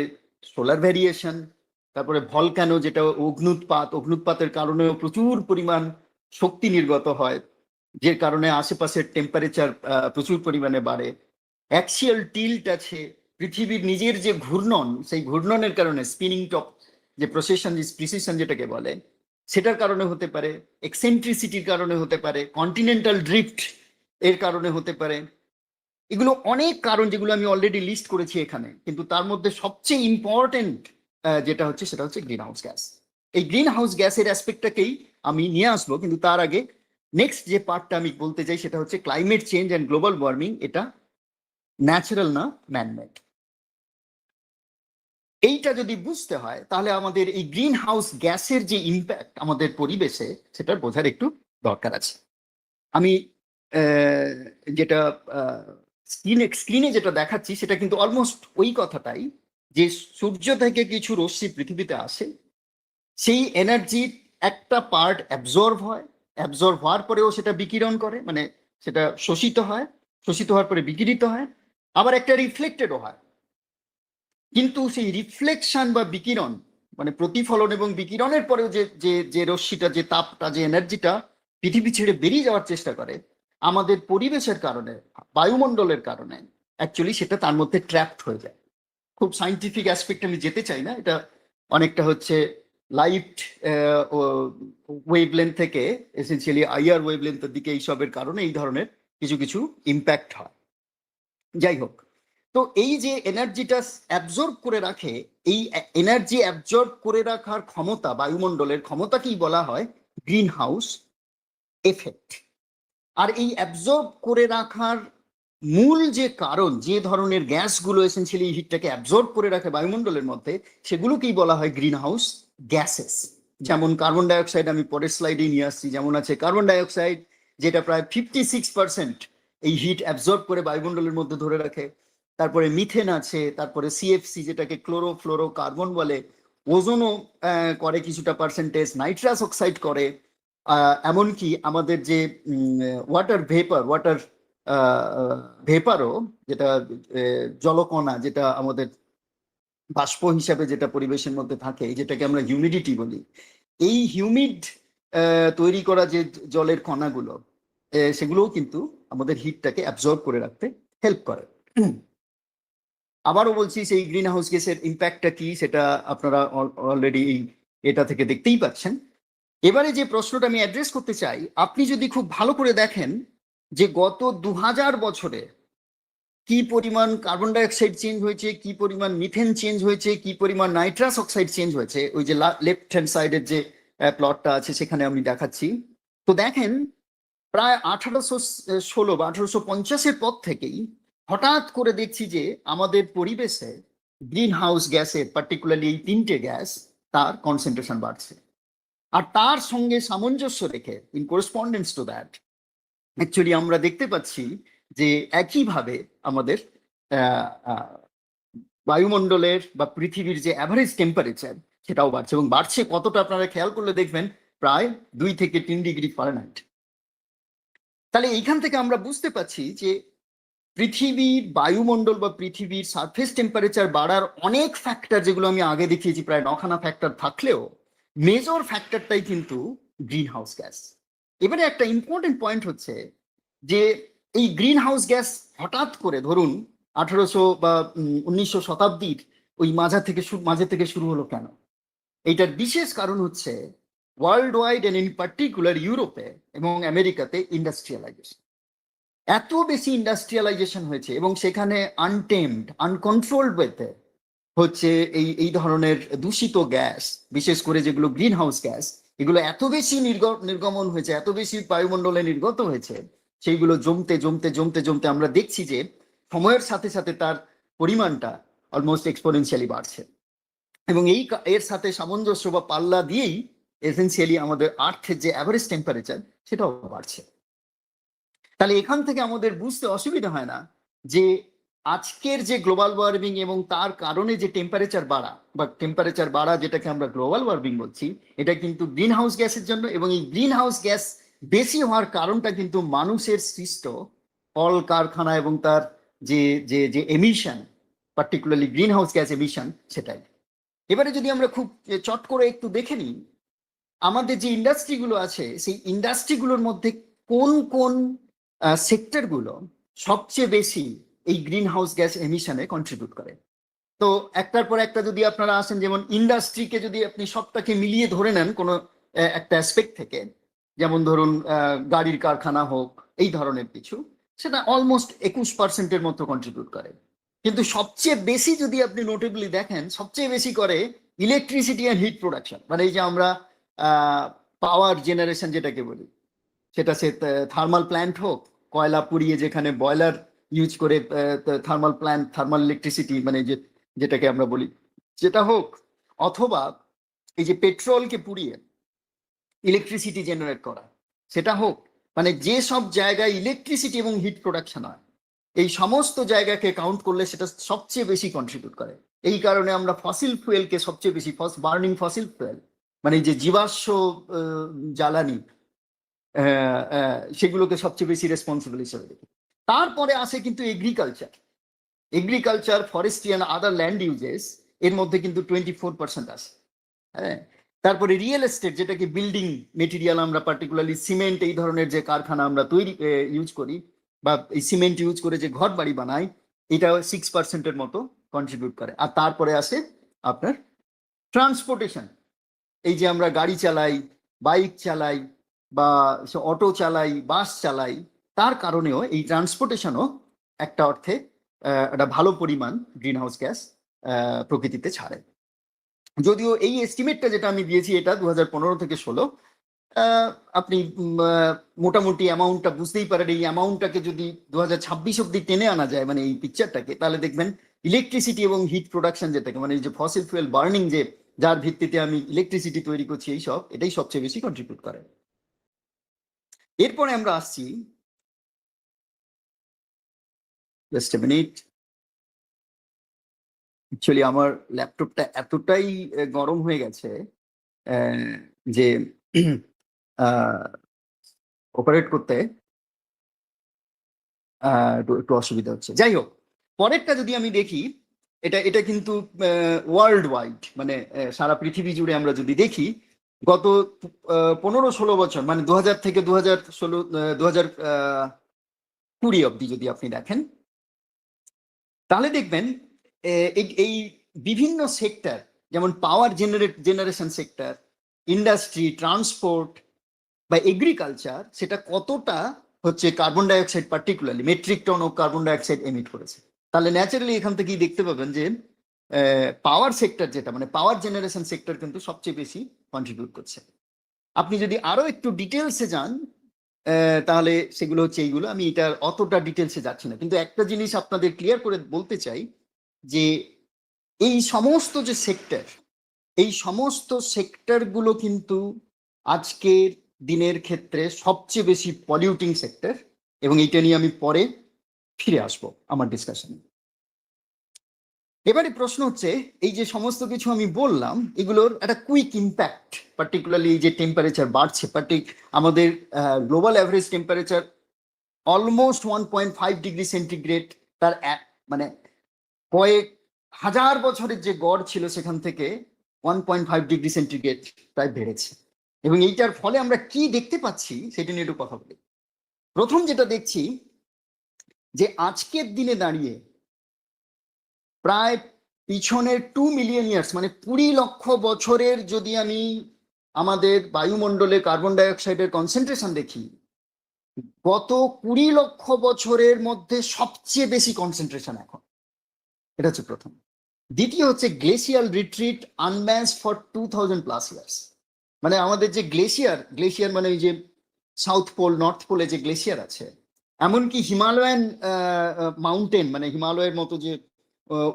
সোলার ভ্যারিয়েশন, তারপরে ভলক্যানো, যেটা অগ্নুৎপাতের কারণেও প্রচুর পরিমাণ শক্তি নির্গত হয়, যে কারণে আশেপাশের টেম্পারেচার প্রচুর পরিমাণে বাড়ে। অ্যাক্সিয়াল টিল্ট আছে, পৃথিবীর নিজের যে ঘূর্ণন, সেই ঘূর্ণনের কারণে স্পিনিং টপ যে প্রিসিশন যেটাকে বলে, সেটার কারণে হতে পারে, এক্সেন্ট্রিসিটির কারণে হতে পারে, কন্টিনেন্টাল ড্রিফট এর কারণে হতে পারে। এগুলো অনেক কারণ যেগুলো আমি অলরেডি লিস্ট করেছি এখানে, কিন্তু তার মধ্যে সবচেয়ে ইম্পর্টেন্ট যেটা হচ্ছে সেটা হচ্ছে গ্রিন হাউস গ্যাস। এই গ্রিন হাউস গ্যাসের অ্যাসপেক্টটাকেই আমি নিয়ে আসবো, কিন্তু তার আগে নেক্সট যে পার্টটা আমি বলতে চাই সেটা হচ্ছে climate change and global warming, এটা ন্যাচারাল না ম্যানমেড। এইটা যদি বুঝতে হয় তাহলে আমাদের এই গ্রিন হাউস গ্যাসের যে ইম্প্যাক্ট আমাদের পরিবেশে, সেটা বোঝার একটু দরকার আছে। আমি যেটা স্ক্রিনে যেটা দেখাচ্ছি সেটা কিন্তু অলমোস্ট ওই কথাটাই, যে সূর্য থেকে কিছু রশ্মি পৃথিবীতে আসে, সেই এনার্জির একটা পার্ট অ্যাবজর্ব হওয়ার পরেও সেটা বিকিরণ করে, মানে সেটা শোষিত হওয়ার পরে বিকিরিত হয়, আবার একটা রিফ্লেক্টেডও হয়। কিন্তু সেই রিফ্লেকশন বা বিকিরণ, মানে প্রতিফলন এবং বিকিরণের পরেও যে রশ্মিটা, যে তাপটা, যে এনার্জিটা পৃথিবী ছেড়ে বেরিয়ে যাওয়ার চেষ্টা করে, আমাদের পরিবেশের কারণে, বায়ুমণ্ডলের কারণে অ্যাকচুয়ালি সেটা তার মধ্যে ট্র্যাপড হয়ে যায়। খুব সাইন্টিফিক অ্যাসপেক্ট আমি যেতে চাই না, এটা অনেকটা হচ্ছে লাইট ওয়েভলেন্থ থেকে এসেন্সিয়ালি আইআর ওয়েভলেন্থের দিকে, এইসবের কারণে এই ধরনের কিছু কিছু ইম্প্যাক্ট হয়। যাই হোক, তো এই যে এনার্জিটা অ্যাবজর্ব করে রাখে, এই এনার্জি অ্যাবজর্ব করে রাখার ক্ষমতা, বায়ুমণ্ডলের ক্ষমতাকেই বলা হয় গ্রিন হাউস এফেক্ট। আর এই অ্যাবজর্ব করে রাখার মূল যে কারণ, যে ধরনের গ্যাসগুলো এসেন্সিয়ালি হিটটাকে অ্যাবজর্ব করে রাখে বায়ুমণ্ডলের মধ্যে, সেগুলোকেই বলা হয় গ্রিন হাউস গ্যাসেস। যেমন কার্বন ডাইঅক্সাইড, আমি পরের স্লাইডে নিয়ে আসছি, যেমন আছে কার্বন ডাইঅক্সাইড, যেটা প্রায় 56% এই হিট অ্যাবজর্ব করে বায়ুমণ্ডলের মধ্যে ধরে রাখে। তারপরে মিথেন আছে, তারপরে সিএফসি, যেটাকে ক্লোরোফ্লোরো কার্বন বলে, ওজোনও করে কিছুটা পার্সেন্টেজ, নাইট্রাস অক্সাইড করে, এমনকি আমাদের যে ওয়াটার ভেপারও, যেটা জলকণা, যেটা আমাদের বাষ্প হিসাবে যেটা পরিবেশের মধ্যে থাকে, যেটাকে আমরা হিউমিডিটি বলি, এই হিউমিড তৈরি করা যে জলের কণাগুলো, সেগুলোও কিন্তু আমাদের হিটটাকে অ্যাবজর্ব করে রাখতে হেল্প করে। আবারও বলছি, সেই গ্রিন হাউস গ্যাসের ইম্প্যাক্টটা কি সেটা আপনারা অলরেডি এটা থেকে দেখতেই পাচ্ছেন। এবারে যে প্রশ্নটা আমি অ্যাড্রেস করতে চাই, আপনি যদি খুব ভালো করে দেখেন যে গত 2000 বছরে কি পরিমাণ কার্বন ডাইঅক্সাইড চেঞ্জ হয়েছে, কি পরিমাণ মিথেন চেঞ্জ হয়েছে, কি পরিমাণ নাইট্রাস অক্সাইড চেঞ্জ হয়েছে, ওই যে লেফট হ্যান্ড সাইডের যে প্লটটা আছে সেখানে আমি দেখাচ্ছি। তো দেখেন প্রায় 1816 বা 1850-এর পর থেকেই হঠাৎ করে দেখছি যে আমাদের পরিবেশে গ্রিন হাউস গ্যাসের, পার্টিকুলারলি এই 3টে গ্যাস, তার কনসেন্ট্রেশন বাড়ছে। আর তার সঙ্গে সামঞ্জস্য রেখে, in correspondence to that, actually আমরা দেখতে পাচ্ছি যে একইভাবে আমাদের বায়ুমণ্ডলের বা পৃথিবীর যে অ্যাভারেজ টেম্পারেচার সেটাও বাড়ছে, এবং বাড়ছে কতটা আপনারা খেয়াল করলে দেখবেন প্রায় 2 থেকে 3 ডিগ্রি ফারেনহাইট। তাহলে এইখান থেকে আমরা বুঝতে পারছি যে পৃথিবীর বায়ুমণ্ডল বা পৃথিবীর সারফেস টেম্পারেচার বাড়ার অনেক ফ্যাক্টর, যেগুলো আমি আগে দেখিয়েছি প্রায় 9খানা ফ্যাক্টর থাকলেও মেজর ফ্যাক্টরটাই কিন্তু গ্রিন হাউস গ্যাস। এবারে একটা ইম্পর্টেন্ট পয়েন্ট হচ্ছে যে এই গ্রিন হাউস গ্যাস হঠাৎ করে ধরুন 1800 বা 1900 শতাব্দীর ওই মাঝে থেকে শুরু হলো কেন? এইটার বিশেষ কারণ হচ্ছে worldwide and in particular ইউরোপে এবং আমেরিকাতে ইন্ডাস্ট্রিয়ালাইজেশন, এত বেশি ইন্ডাস্ট্রিয়ালাইজেশন হয়েছে, এবং সেখানে আনটেমড, আনকন্ট্রোলড ওয়েতে হচ্ছে এই ধরনের দূষিত গ্যাস, বিশেষ করে যেগুলো গ্রিন হাউস গ্যাস, এগুলো এত বেশি নির্গমন হয়েছে, এত বেশি বায়ুমণ্ডলে নির্গত হয়েছে, সেইগুলো জমতে জমতে জমতে জমতে আমরা দেখছি যে সময়ের সাথে সাথে তার পরিমাণটা অলমোস্ট এক্সপোনেনশিয়ালি বাড়ছে, এবং এর সাথে সামঞ্জস্য বা পাল্লা দিয়েই এসেন্সিয়ালি আমাদের আর্থের যে অ্যাভারেজ টেম্পারেচার সেটাও বাড়ছে। তাহলে এখান থেকে আমাদের বুঝতে অসুবিধা হয় না যে আজকের যে গ্লোবাল ওয়ার্মিং এবং তার কারণে যে টেম্পারেচার বাড়া যেটাকে আমরা গ্লোবাল ওয়ার্মিং বলছি, এটা কিন্তু গ্রিন হাউস গ্যাসের জন্য, এবং এই গ্রিন হাউস গ্যাস বেশি হওয়ার কারণটা কিন্তু মানুষের সৃষ্ট কল কারখানা এবং তার যে যে যে emission, particularly green house gas emission, সেটাই। এবারে যদি আমরা খুব চট করে একটু দেখে নিই আমাদের যে ইন্ডাস্ট্রিগুলো আছে, সেই ইন্ডাস্ট্রিগুলোর মধ্যে কোন কোন সেক্টরগুলো সবচেয়ে বেশি এই গ্রিন হাউস গ্যাস এমিশনে কন্ট্রিবিউট করে। তো একটার পর একটা যদি আপনারা আসেন, যেমন ইন্ডাস্ট্রিকে যদি আপনি সবটাকে মিলিয়ে ধরে নেন কোনো একটা অ্যাসপেক্ট থেকে, যেমন ধরুন গাড়ির কারখানা হোক, এই ধরনের কিছু, সেটা অলমোস্ট 21%-এর মতো কন্ট্রিবিউট করে। কিন্তু সবচেয়ে বেশি যদি আপনি নোটেবলি দেখেন, সবচেয়ে বেশি করে ইলেকট্রিসিটি অ্যান্ড হিট প্রোডাকশন, মানে এই যে আমরা পাওয়ার জেনারেশন যেটাকে বলি, সেটা সে থার্মাল প্ল্যান্ট হোক, কয়লা পুড়িয়ে যেখানে বয়লার ইউজ করে থার্মাল প্ল্যান্ট, থার্মাল ইলেকট্রিসিটি মানে যেটাকে আমরা বলি যেটা হোক, অথবা এই যে পেট্রোলকে পুড়িয়ে ইলেকট্রিসিটি জেনারেট করা সেটা হোক, মানে যে সব জায়গায় ইলেকট্রিসিটি এবং হিট প্রোডাকশন হয়, এই সমস্ত জায়গাকে কাউন্ট করলে সেটা সবচেয়ে বেশি কন্ট্রিবিউট করে। এই কারণে আমরা ফসিল ফুয়েলকে সবচেয়ে বেশি, বার্নিং ফসিল ফুয়েল মানে যে জীবাশ্ম জ্বালানি, সেগুলোকে সবচেয়ে বেশি রেসপন্সিবল হিসেবে দেখি। তারপরে আসে কিন্তু agriculture, forestry and other land uses, এর মধ্যে কিন্তু 24% আসে। হ্যাঁ, তারপরে রিয়েল এস্টেট, যেটাকে বিল্ডিং মেটেরিয়াল আমরা পার্টিকুলারলি সিমেন্ট, এই ধরনের যে কারখানা আমরা ইউজ করি, বা এই সিমেন্ট ইউজ করে যে ঘর বাড়ি বানাই, এটা 6%-এর মতো কন্ট্রিবিউট করে। আর তারপরে আসে আপনার ট্রান্সপোর্টেশন, এই যে আমরা গাড়ি চালাই, বাইক চালাই, বা অটো চালাই, বাস চালাই, তার কারণেও এই ট্রান্সপোর্টেশনও একটা অর্থে একটা ভালো পরিমাণ গ্রিন হাউস গ্যাস প্রকৃতিতে ছাড়ে। যদিও এই এস্টিমেটটা যেটা আমি দিয়েছি এটা 2015 থেকে 16, আপনি মোটামুটি অ্যামাউন্টটা বুঝতেই পারেন। এই অ্যামাউন্টটাকে যদি 2026 অব্দি টেনে আনা যায়, মানে এই পিকচারটাকে, তাহলে দেখবেন ইলেকট্রিসিটি এবং হিট প্রোডাকশন যেটাকে, মানে এই যে ফসিল ফুয়েল বার্নিং, যে যার ভিত্তিতে আমি ইলেকট্রিসিটি তৈরি করছি, এই সব, এটাই সবচেয়ে বেশি কন্ট্রিবিউট করে। এরপরে আমরা আসছি, জাস্ট এ মিনিট, অ্যাকচুয়ালি আমার ল্যাপটপটা এতটাই গরম হয়ে গেছে যে অপারেট করতে একটু অসুবিধা হচ্ছে। যাই হোক, পরেরটা যদি আমি দেখি, এটা কিন্তু ওয়ার্ল্ড ওয়াইড, মানে সারা পৃথিবী জুড়ে আমরা যদি দেখি, গত 15-16 বছর, মানে 2000 থেকে 2020 অব্দি যদি আপনি দেখেন, তাহলে দেখবেন এই বিভিন্ন সেক্টর, যেমন power generation sector, industry, transport বা এগ্রিকালচার, সেটা কতটা হচ্ছে carbon dioxide, particularly metric ton of carbon dioxide emit করেছে। তাহলে ন্যাচারালি এখান থেকেই দেখতে পাবেন যে পাওয়ার সেক্টর, যেটা মানে পাওয়ার জেনারেশন সেক্টর, কিন্তু সবচেয়ে বেশি কন্ট্রিবিউট করছে। আপনি যদি আরো একটু ডিটেলসে যান তাহলে সেগুলো হচ্ছে এইগুলো। আমি এটা অতটা ডিটেলসে যাচ্ছি না, কিন্তু একটা জিনিস আপনাদের ক্লিয়ার করে বলতে চাই যে এই সমস্ত যে সেক্টর, এই সমস্ত সেক্টরগুলো কিন্তু আজকের দিনের ক্ষেত্রে সবচেয়ে বেশি পলিউটিং সেক্টর, এবং এইটা নিয়ে আমি পরে ফিরে আসবো আমার ডিসকাশনে। এবারে প্রশ্ন হচ্ছে, এই যে সমস্ত কিছু আমি বললাম এগুলোর একটা কুইক ইম্প্যাক্ট, পার্টিকুলারলি যে টেম্পারেচার বাড়ছে, আমাদের global average temperature almost 1.5 degree centigrade, তার মানে কয়েক হাজার বছরের যে গড় ছিল সেখান থেকে 1.5 ডিগ্রি সেন্টিগ্রেড প্রায় বেড়েছে। এবং এইটার ফলে আমরা কি দেখতে পাচ্ছি সেটা নিয়ে একটু কথা বলি। প্রথম যেটা দেখছি যে আজকের দিনে দাঁড়িয়ে প্রায় পিছনের 2 মিলিয়ন ইয়ার্স, মানে 20 লক্ষ বছরের যদি আমি আমাদের বায়ুমণ্ডলে কার্বন ডাইঅক্সাইডের কনসেন্ট্রেশন দেখি, গত 20 লক্ষ বছরের মধ্যে সবচেয়ে বেশি কনসেন্ট্রেশন এখন। এটা হচ্ছে প্রথম। দ্বিতীয় হচ্ছে গ্লেসিয়াল রিট্রিট আনম্যান্স ফর 2000+ ইয়ার্স। মানে আমাদের যে গ্লেসিয়ার মানে ওই যে সাউথ পোল নর্থ পোলে যে গ্লেসিয়ার আছে, এমনকি হিমালয়ান মাউন্টেন, মানে হিমালয়ের মতো যে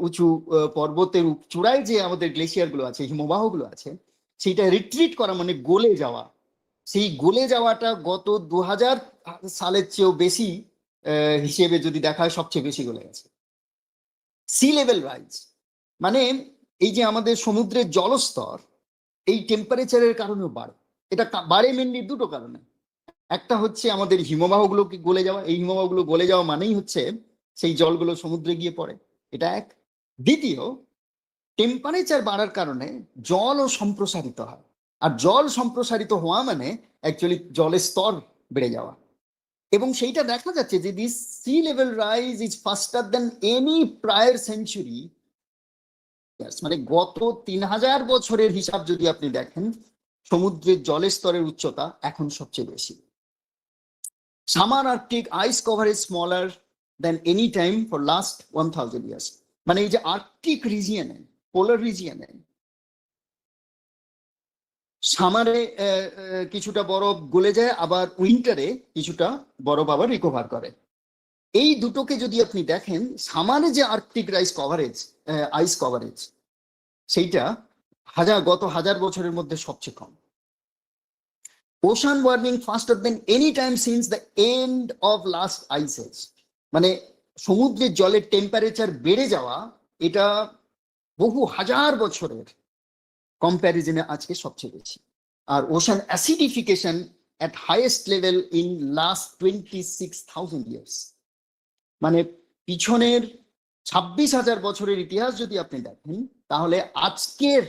উঁচু পর্বতের চূড়ায় যে আমাদের গ্লেসিয়ার গুলো আছে, হিমবাহগুলো আছে, সেইটা রিট্রিট করা মানে গলে যাওয়া। সেই গলে যাওয়াটা গত 2000 সালের চেয়েও বেশি হিসেবে যদি দেখা হয়, সবচেয়ে বেশি গলে গেছে। সি লেভেল রাইজ মানে এই যে আমাদের সমুদ্রের জলস্তর এই টেম্পারেচারের কারণেও বাড়ে। এটা বাড়ে মেনলি দুটো কারণে। একটা হচ্ছে আমাদের হিমবাহগুলোকে গলে যাওয়া, এই হিমবাহগুলো গলে যাওয়া মানেই হচ্ছে সেই জলগুলো সমুদ্রে গিয়ে পড়ে, এটা এক। দ্বিতীয়, টেম্পারেচার বাড়ার কারণে জলও সম্প্রসারিত হয়, আর জল সম্প্রসারিত হওয়া মানে অ্যাকচুয়ালি জলের স্তর বেড়ে যাওয়া। এবং সেইটা দেখা যাচ্ছে যে this sea level rise is faster than any prior century. মানে গত 3000 বছরের হিসাব যদি আপনি দেখেন, সমুদ্রের জলের স্তরের উচ্চতা এখন সবচেয়ে বেশি। Summer Arctic ice coverage smaller than any time for last 1000 years. মানে এই যে আর্কটিক রিজিয়নে, পোলার রিজিয়নে সামারে কিছুটা বরফ গলে যায়, আবার উইন্টারে কিছুটা বরফ আবার রিকভার করে। এই দুটোকে যদি আপনি দেখেন, সামারে যে আর্কটিক আইস কভারেজ সেইটা গত 1000 বছরের মধ্যে সবচেয়ে কম। Ocean warming faster than any time since the end of last ice age. মানে সমুদ্রের জলের টেম্পারেচার বেড়ে যাওয়া, এটা বহু হাজার বছরের কম্প্যারিজনে আজকে সবচেয়ে বেশি। আর ocean acidification at highest level in last 26,000 years। মানে পিছনের 26,000 বছরের ইতিহাস যদি আপনি দেখেন, তাহলে আজকের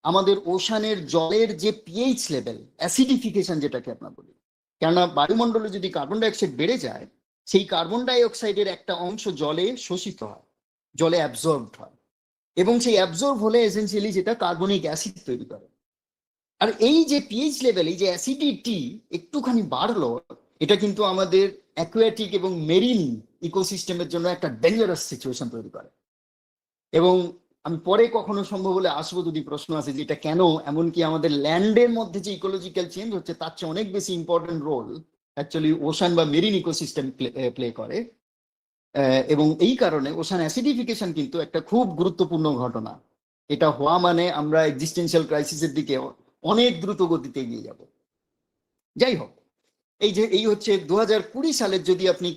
আমাদের ওশানের জলের যে পিএইচ লেভেল, অ্যাসিডিফিকেশন যেটাকে আমরা বলি, কেননা বায়ুমণ্ডলে যদি কার্বন ডাইঅক্সাইড বেড়ে যায়, সেই কার্বন ডাইঅক্সাইডের একটা অংশ জলে শোষিত হয়, জলে অ্যাবজর্বড হয়, এবং সেই অ্যাবজর্ব হলে এসেন্সিয়ালি যেটা কার্বনিক অ্যাসিড তৈরি করে। আর এই যে পিএইচ লেভেল, এই যে অ্যাসিডিটি একটুখানি বাড়লো, এটা কিন্তু আমাদের অ্যাকুয়াটিক এবং মেরিন ইকোসিস্টেমের জন্য একটা ডেঞ্জারাস সিচুয়েশন তৈরি করে। এবং আমি পরে কখনো সম্ভব হলে আসবো যদি প্রশ্ন আসে যে এটা কেন, এমনকি আমাদের ল্যান্ডের মধ্যে যে ইকোলজিক্যাল চেঞ্জ হচ্ছে তার চেয়ে অনেক বেশি ইম্পর্টেন্ট রোল অ্যাকচুয়ালি ওশান বা মেরিন ইকোসিস্টেম প্লে করে। এবং এই কারণে ওশান অ্যাসিডিফিকেশন কিন্তু একটা খুব গুরুত্বপূর্ণ ঘটনা। এটা হওয়া মানে আমরা এক্সিস্টেন্সিয়াল ক্রাইসিসের দিকে অনেক দ্রুত গতিতে এগিয়ে যাব। যাই হোক, এই হচ্ছে 2020 সালের যদি আপনি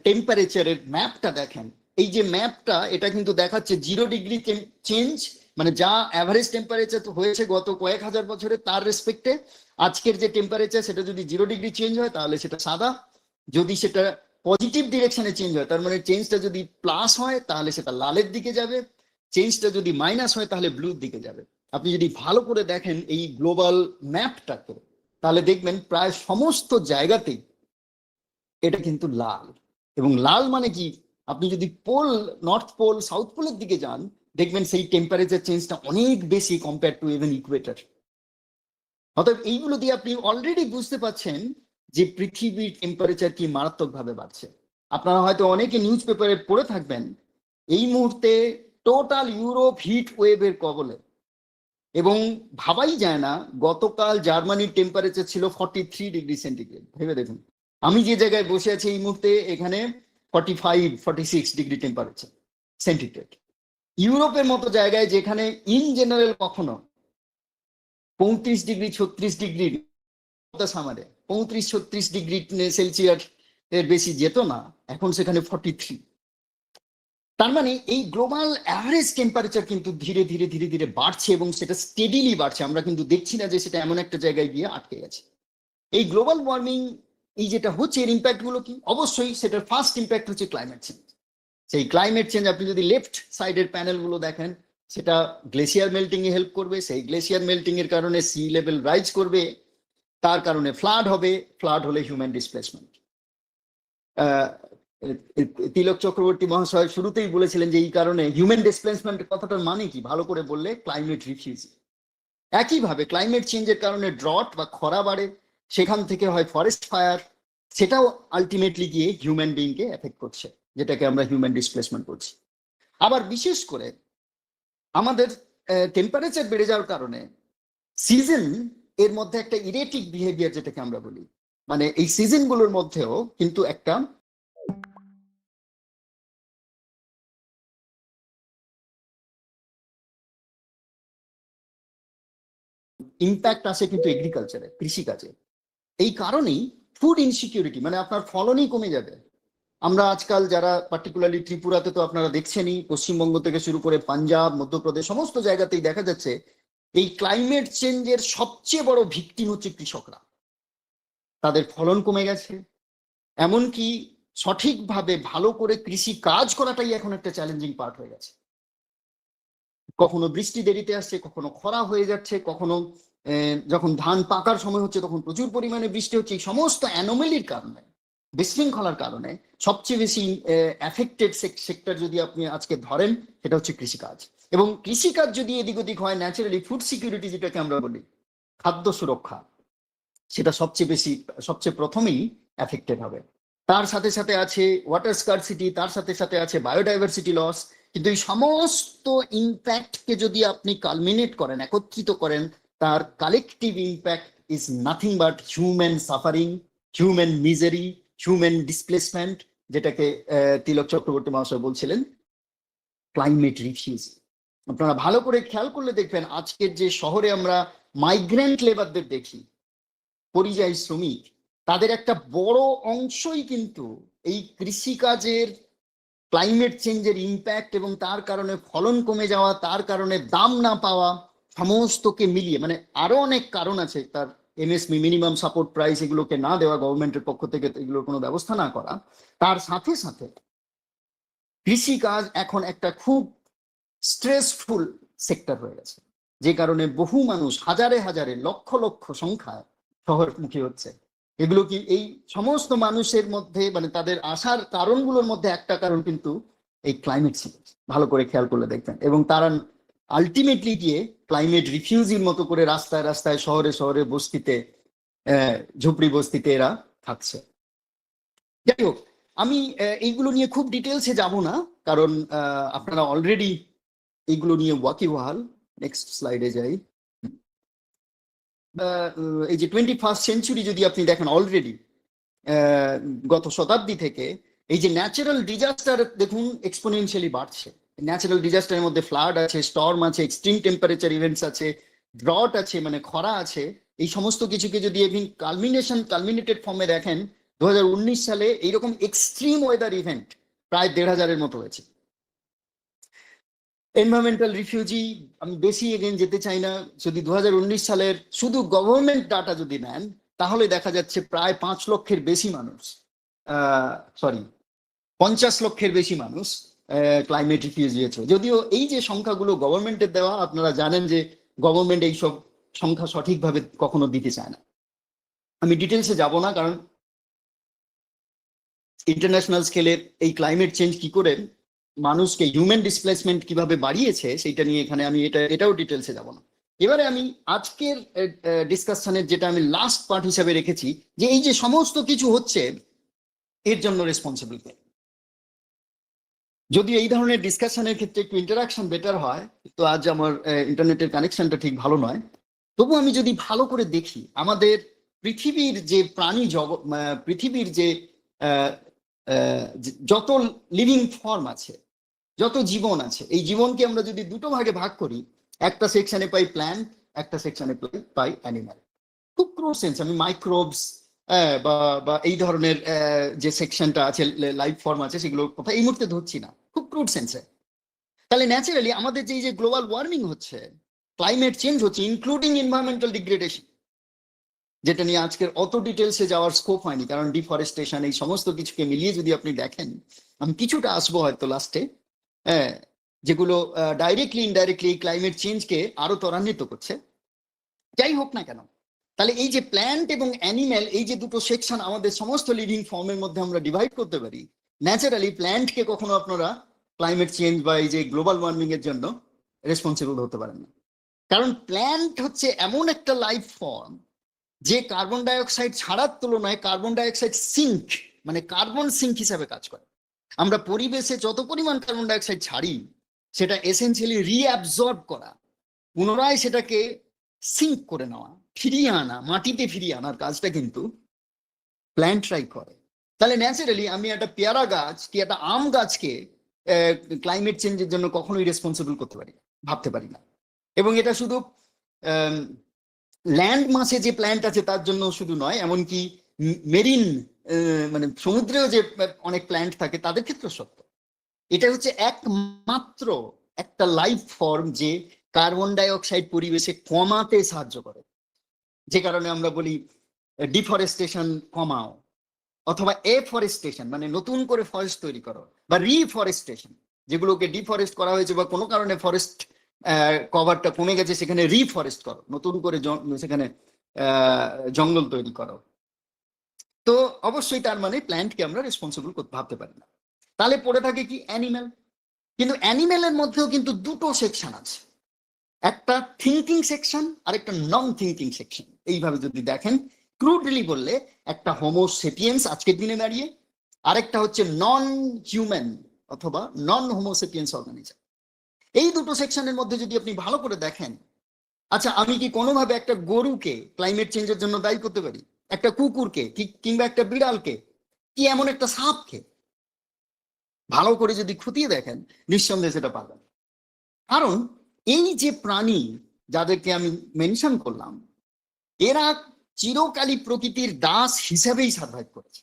টেম্পারেচারের ম্যাপটা দেখেন, এই যে ম্যাপটা এটা কিন্তু দেখাচ্ছে 0 ডিগ্রি চেঞ্জ, মানে যা অ্যাভারেজ টেম্পারেচার হয়েছে গত কয়েক হাজার বছরে তার রেসপেক্টে আজকের যে টেম্পারেচার, সেটা যদি 0 ডিগ্রি চেঞ্জ হয় তাহলে সেটা সাদা, যদি সেটা পজিটিভ ডিরেকশনে চেঞ্জ হয়, তার মানে চেঞ্জটা যদি প্লাস হয় তাহলে সেটা লালের দিকে যাবে, চেঞ্জটা যদি মাইনাস হয় তাহলে ব্লুর দিকে যাবে। আপনি যদি ভালো করে দেখেন এই গ্লোবাল ম্যাপটাকে, তাহলে দেখবেন প্রায় সমস্ত জায়গাতেই এটা কিন্তু লাল। এবং লাল মানে কি, আপনি যদি নর্থ পোল সাউথ পোলের দিকে যান, দেখবেন সেই টেম্পারেচার চেঞ্জটা অনেক বেশি কম্পেয়ার টু ইভেন ইকুয়েটর। অতএব এইগুলো দিয়ে আপনি অলরেডি বুঝতে পারছেন যে পৃথিবীর টেম্পারেচার কি মারাত্মকভাবে বাড়ছে। আপনারা হয়তো অনেকে নিউজ পেপারে পড়ে থাকবেন এই মুহূর্তে টোটাল ইউরোপ হিট ওয়েভের কবলে, এবং ভাবাই যায় না গতকাল জার্মানির টেম্পারেচার ছিল 43°C। ভেবে দেখুন, আমি যে জায়গায় বসে আছি এই মুহূর্তে এখানে 45-46 টেম্পারেচার সেন্টিগ্রেড। ইউরোপের মতো জায়গায় যেখানে ইন জেনারেল কখনো 35°-36° সামারে 35-36°C এর বেশি যেত না, এখন সেখানে 43। তার মানে এই গ্লোবাল অ্যাভারেজ টেম্পারেচার কিন্তু ধীরে ধীরে ধীরে ধীরে বাড়ছে, এবং সেটা স্টেডিলি বাড়ছে। আমরা কিন্তু দেখছি না যে সেটা এমন একটা জায়গায় গিয়ে আটকে গেছে। এই গ্লোবাল ওয়ার্মিং এই যেটা হচ্ছে এর ইম্প্যাক্ট গুলো কি? অবশ্যই সেটার ফার্স্ট ইম্প্যাক্ট হচ্ছে ক্লাইমেট চেঞ্জ। সেই ক্লাইমেট চেঞ্জ আপনি যদি লেফট সাইডের প্যানেল গুলো দেখেন, সেটা গ্লেসিয়ার মেল্টিং এ হেল্প করবে। সেই গ্লেসিয়ার মেল্টিং এর কারণে সি লেভেল রাইজ করবে, তার কারণে ফ্লাড হবে, ফ্লাড হলে হিউম্যান ডিসপ্লেসমেন্ট। তিলক চক্রবর্তী মহাশয় শুরুতেই বলেছিলেন যে এই কারণে হিউম্যান ডিসপ্লেসমেন্ট কথাটার মানে কি, ভালো করে বললে ক্লাইমেট রিফিউজি। একইভাবে ক্লাইমেট চেঞ্জের কারণে ড্রট বা খরা বাড়ে, সেখান থেকে হয় ফরেস্ট ফায়ার, সেটাও আলটিমেটলি গিয়ে হিউম্যান বিইংকে এফেক্ট করছে, যেটাকে আমরা হিউম্যান ডিসপ্লেসমেন্ট করছি। আবার বিশেষ করে আমাদের টেম্পারেচার বেড়ে যাওয়ার কারণে সিজন এর মধ্যে একটা ইরেটিক বিহেভিয়ার যেটাকে আমরা বলি, মানে এই সিজন গুলোর মধ্যেও কিন্তু একটা ইম্প্যাক্ট আসে কিন্তু এগ্রিকালচারে, কৃষিকাজে। এই কারণেই ফুড ইনসিকিউরিটি, মানে আপনার ফলনই কমে যাবে। আমরা আজকাল যারা পার্টিকুলারলি ত্রিপুরাতে তো আপনারা দেখছেনই, পশ্চিমবঙ্গ থেকে শুরু করে পাঞ্জাব, মধ্যপ্রদেশ সমস্ত জায়গাতেই দেখা যাচ্ছে এই ক্লাইমেট চেঞ্জের সবচেয়ে বড় ভিকটিম হচ্ছে কৃষকরা। তাদের ফলন কমে গেছে, এমনকি সঠিকভাবে ভালো করে কৃষি কাজ করাটাই এখন একটা চ্যালেঞ্জিং পার্ট হয়ে গেছে। কখনো বৃষ্টি দেরিতে আসছে, কখনো খরা হয়ে যাচ্ছে, কখনো যখন ধান পাকার সময় হচ্ছে তখন প্রচুর পরিমাণে বৃষ্টি হচ্ছে। এই সমস্ত অ্যানোমেলির কারণে, বিশৃঙ্খলার কারণে সবচেয়ে বেশি অ্যাফেক্টেড সেক্টর যদি আপনি আজকে ধরেন সেটা হচ্ছে কৃষিকাজ। এবং কৃষিকাজ যদি এদিক ওদিক হয়, ন্যাচারালি ফুড সিকিউরিটি যেটাকে আমরা বলি, খাদ্য সুরক্ষা, সেটা সবচেয়ে প্রথমেই অ্যাফেক্টেড হবে। তার সাথে সাথে আছে ওয়াটার স্কারসিটি, তার সাথে সাথে আছে বায়োডাইভার্সিটি লস। কিন্তু এই সমস্ত ইম্প্যাক্টকে যদি আপনি কালমিনেট করেন, একত্রিত করেন, তার collective impact is nothing but human suffering, human misery, human displacement, যেটাকে তিলক চক্রবর্তী মহাশয় বলছিলেন ক্লাইমেট রিফিউজি। আপনারা ভালো করে খেয়াল করলে দেখবেন আজকের যে শহরে আমরা মাইগ্রেন্ট লেবারদের দেখি, পরিযায়ী শ্রমিক, তাদের একটা বড় অংশই কিন্তু এই কৃষিকাজের ক্লাইমেট চেঞ্জের ইম্প্যাক্ট এবং তার কারণে ফলন কমে যাওয়া, তার কারণে দাম না পাওয়া, সমস্তকে মিলিয়ে, মানে আরো অনেক কারণ আছে, তার এমএসপি মিনিমাম সাপোর্ট প্রাইস এগুলোকে না দেওয়া গভর্নমেন্টের পক্ষ থেকে, এগুলোর কোনো ব্যবস্থা না করা, তার সাথে সাথে কৃষিকাজ এখন একটা খুব স্ট্রেসফুল সেক্টর হয়ে গেছে, যে কারণে বহু মানুষ হাজারে হাজারে লক্ষ লক্ষ সংখ্যায় শহরমুখী হচ্ছে। এগুলো কি এই সমস্ত মানুষের মধ্যে, মানে তাদের আসার কারণগুলোর মধ্যে একটা কারণ কিন্তু এই ক্লাইমেট চেঞ্জ, ভালো করে খেয়াল করলে দেখবেন। এবং তারা আলটিমেটলি গিয়ে ক্লাইমেট রিফিউজির মতো করে রাস্তায় রাস্তায়, শহরে শহরে, বস্তিতে, ঝুপড়ি বস্তিতে এরা থাকছে। যাই হোক, আমি এইগুলো নিয়ে খুব ডিটেলসে যাব না, কারণ আপনারা অলরেডি এইগুলো নিয়ে ওয়াকিবহাল। নেক্সট স্লাইডে যাই। এই যে 21st সেঞ্চুরি যদি আপনি দেখেন, অলরেডি গত শতাব্দী থেকে এই যে ন্যাচারাল ডিজাস্টার দেখুন এক্সপোনেনশিয়ালি বাড়ছে। ন্যাচারাল ডিজাস্টারের মধ্যে ফ্লাড আছে, স্টর্ম আছে, এক্সট্রিম টেম্পারেচার ইভেন্টস আছে, ড্রট আছে, মানে খরা আছে। এই সমস্ত কিছুকে যদি এখন কালমিনেটেড ফর্মে দেখেন, 2019 সালে এইরকম এক্সট্রিম ওয়েদার ইভেন্ট প্রায় 1,500-এর মতো হয়েছে। এনভায়রনমেন্টাল রিফিউজি আমি বেশি এগেন যেতে চাই না, যদি 2019 সালের শুধু গভর্নমেন্ট ডাটা যদি নেন, তাহলে দেখা যাচ্ছে প্রায় 5 লক্ষের বেশি মানুষ, 50 লক্ষের বেশি মানুষ ক্লাইমেট রিফিউজি হয়েছে। যদিও এই যে সংখ্যাগুলো গভর্নমেন্টের দেওয়া, আপনারা জানেন যে গভর্নমেন্ট এইসব সংখ্যা সঠিকভাবে কখনো দিতে চায় না। আমি ডিটেলসে যাব না, কারণ ইন্টারন্যাশনাল স্কেলের এই ক্লাইমেট চেঞ্জ কি করে মানুষকে হিউম্যান ডিসপ্লেসমেন্ট কিভাবে বাড়িয়েছে সেইটা নিয়ে এখানে আমি এটাও ডিটেলসে যাব না। এবারে আমি আজকের ডিসকাশনের যেটা আমি লাস্ট পার্ট হিসাবে রেখেছি, যে এই যে সমস্ত কিছু হচ্ছে এর জন্য রেসপন্সিবল কে। যদি এই ধরনের ডিসকাশনের ক্ষেত্রে একটু ইন্টারাকশন বেটার হয়, তো আজ আমার ইন্টারনেটের কানেকশনটা ঠিক ভালো নয়, তবু আমি যদি ভালো করে দেখি আমাদের পৃথিবীর যে প্রাণী জগৎ, পৃথিবীর যে যত লিভিং ফর্ম আছে, যত জীবন আছে, এই জীবনকে আমরা যদি দুটো ভাগে ভাগ করি, একটা সেকশনে পাই প্ল্যান্ট, একটা সেকশনে পাই অ্যানিম্যাল। খুব ক্রুড সেন্স, আমি মাইক্রোবস বা এই ধরনের যে সেকশনটা আছে, লাইফ ফর্ম আছে, সেগুলোর কথা এই মুহূর্তে ধরছি না, খুব ক্রুড সেন্সে। তাহলে ন্যাচারালি আমাদের যে গ্লোবাল ওয়ার্মিং হচ্ছে, ক্লাইমেট চেঞ্জ হচ্ছে, ইনক্লুডিং এনভায়রনমেন্টাল ডিগ্রেডেশন, যেটা নিয়ে আজকের অত ডিটেলসে যাওয়ার স্কোপ হয়নি, কারণ ডিফরেস্টেশন এই সমস্ত কিছুকে মিলিয়ে যদি আপনি দেখেন, আমি কিছুটা আসবো হয়তো লাস্টে, যেগুলো ডাইরেক্টলি ইনডাইরেক্টলি ক্লাইমেট চেঞ্জকে আরো ত্বরান্বিত করছে। যাই হোক না কেন, তাহলে এই যে প্ল্যান্ট এবং অ্যানিম্যাল, এই যে দুটো সেকশন আমাদের সমস্ত লিভিং ফর্মের মধ্যে আমরা ডিভাইড করতে পারি, ন্যাচারালি প্ল্যান্টকে কখনো আপনারা ক্লাইমেট চেঞ্জ বা এই যে গ্লোবাল ওয়ার্মিং এর জন্য রেসপন্সিবল হতে পারেন না। কারণ প্ল্যান্ট হচ্ছে এমন একটা লাইফ ফর্ম যে কার্বন ডাইঅক্সাইড ছাড়ার তুলনায় কার্বন ডাইঅক্সাইড সিঙ্ক, মানে কার্বন সিঙ্ক হিসাবে কাজ করে। আমরা পরিবেশে যত পরিমাণ কার্বন ডাইঅক্সাইড ছাড়ি, সেটা এসেন্সিয়ালি রিঅ্যাবজর্ব করা, পুনরায় সেটাকে সিঙ্ক করে নেওয়া, ফিরিয়ে আনা, মাটিতে ফিরিয়ে আনার কাজটা কিন্তু প্ল্যান্টরাই করে। তাহলে ন্যাচারালি আমি একটা পেয়ারা গাছ কি একটা আম গাছকে ক্লাইমেট চেঞ্জের জন্য কখনোই রেসপন্সিবল করতে পারি না, ভাবতে পারি না। এবং এটা শুধু ল্যান্ড মাসে যে প্ল্যান্ট আছে তার জন্য শুধু নয়, এমনকি মেরিন মানে সমুদ্রেও যে অনেক প্ল্যান্ট থাকে তাদের ক্ষেত্রে সত্য। এটা হচ্ছে একমাত্র একটা লাইফ ফর্ম যে কার্বন ডাইঅক্সাইড পরিবেশে কমাতে সাহায্য করে, যে কারণে আমরা বলি ডিফরেস্টেশন কমাও, অথবা এফরেস্টেশন মানে নতুন করে ফরেস্ট তৈরি করো, বা রিফরেস্টেশন, যেগুলোকে ডিফরেস্ট করা হয়েছে বা কোনো কারণে ফরেস্ট কভারটা কমে গেছে সেখানে রিফরেস্ট করো, নতুন করে সেখানে জঙ্গল তৈরি করো। তো অবশ্যই তার মানে প্ল্যান্টকে আমরা রেসপন্সিবল ভাবতে পারি না। তাহলে পড়ে থাকে কি অ্যানিম্যাল। কিন্তু অ্যানিম্যালের মধ্যেও কিন্তু দুটো সেকশন আছে, একটা থিঙ্কিং সেকশন আর একটা নন থিঙ্কিং সেকশন। এইভাবে যদি দেখেন, ক্রুডলি বললে একটা হোমো সেপিয়েন্স আজকের দিনে দাঁড়িয়ে, আরেকটা হচ্ছে নন হিউম্যান অথবা নন হোমো সেপিয়েন্স অর্গানিজম। এই দুটো সেকশনের মধ্যে যদি আপনি ভালো করে দেখেন, আচ্ছা আমি কি কোনোভাবে একটা গরুকে ক্লাইমেট চেঞ্জের জন্য দায়ী করতে পারি, একটা কুকুরকে কিংবা একটা বিড়ালকে, কি এমন একটা সাপকে? ভালো করে যদি খুঁটিয়ে দেখেন নিঃসন্দেহে সেটা পাবেন। কারণ এই যে প্রাণী যাদেরকে আমি মেনশন করলাম, এরা চিরকালই প্রকৃতির দাস হিসেবেই সার্ভাইভ করেছে।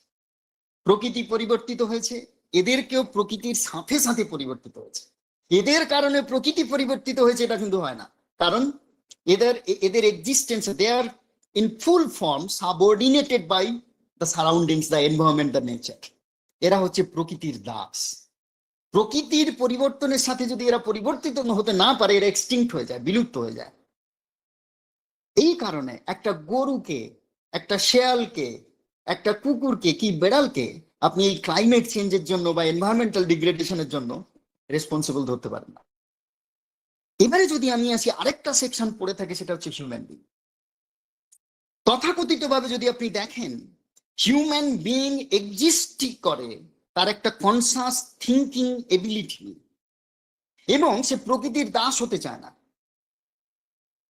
প্রকৃতি পরিবর্তিত হয়েছে, এদেরকেও প্রকৃতির সাথে সাথে পরিবর্তিত হয়েছে। এদের কারণে প্রকৃতি পরিবর্তিত হয়েছে এটা কিন্তু হয় না, কারণ এদের existence, they are in full form subordinated by the surroundings, the environment, the nature. এরা হচ্ছে প্রকৃতির দাস। প্রকৃতির পরিবর্তনের সাথে যদি এরা পরিবর্তিত হতে না পারে, এরা এক্সটিংক্ট হয়ে যায়, বিলুপ্ত হয়ে যায়। এই কারণে একটা গরুকে, একটা শেয়ালকে, একটা কুকুরকে কি বেড়ালকে আপনি এই ক্লাইমেট চেঞ্জের জন্য বা এনভায়রনমেন্টাল ডিগ্রেডেশনের জন্য রেসপন্সিবল ধরতে পারেন না। এবারে যদি আমি আসি আরেকটা সেকশন পড়ে থাকে, সেটা হচ্ছে হিউম্যান বিং। তথাকথিত ভাবে যদি আপনি দেখেন, হিউম্যান বিং এক্সিস্ট করে তার একটা কনসাস থিঙ্কিং এবিলিটি, এবং সে প্রকৃতির দাস হতে চায় না।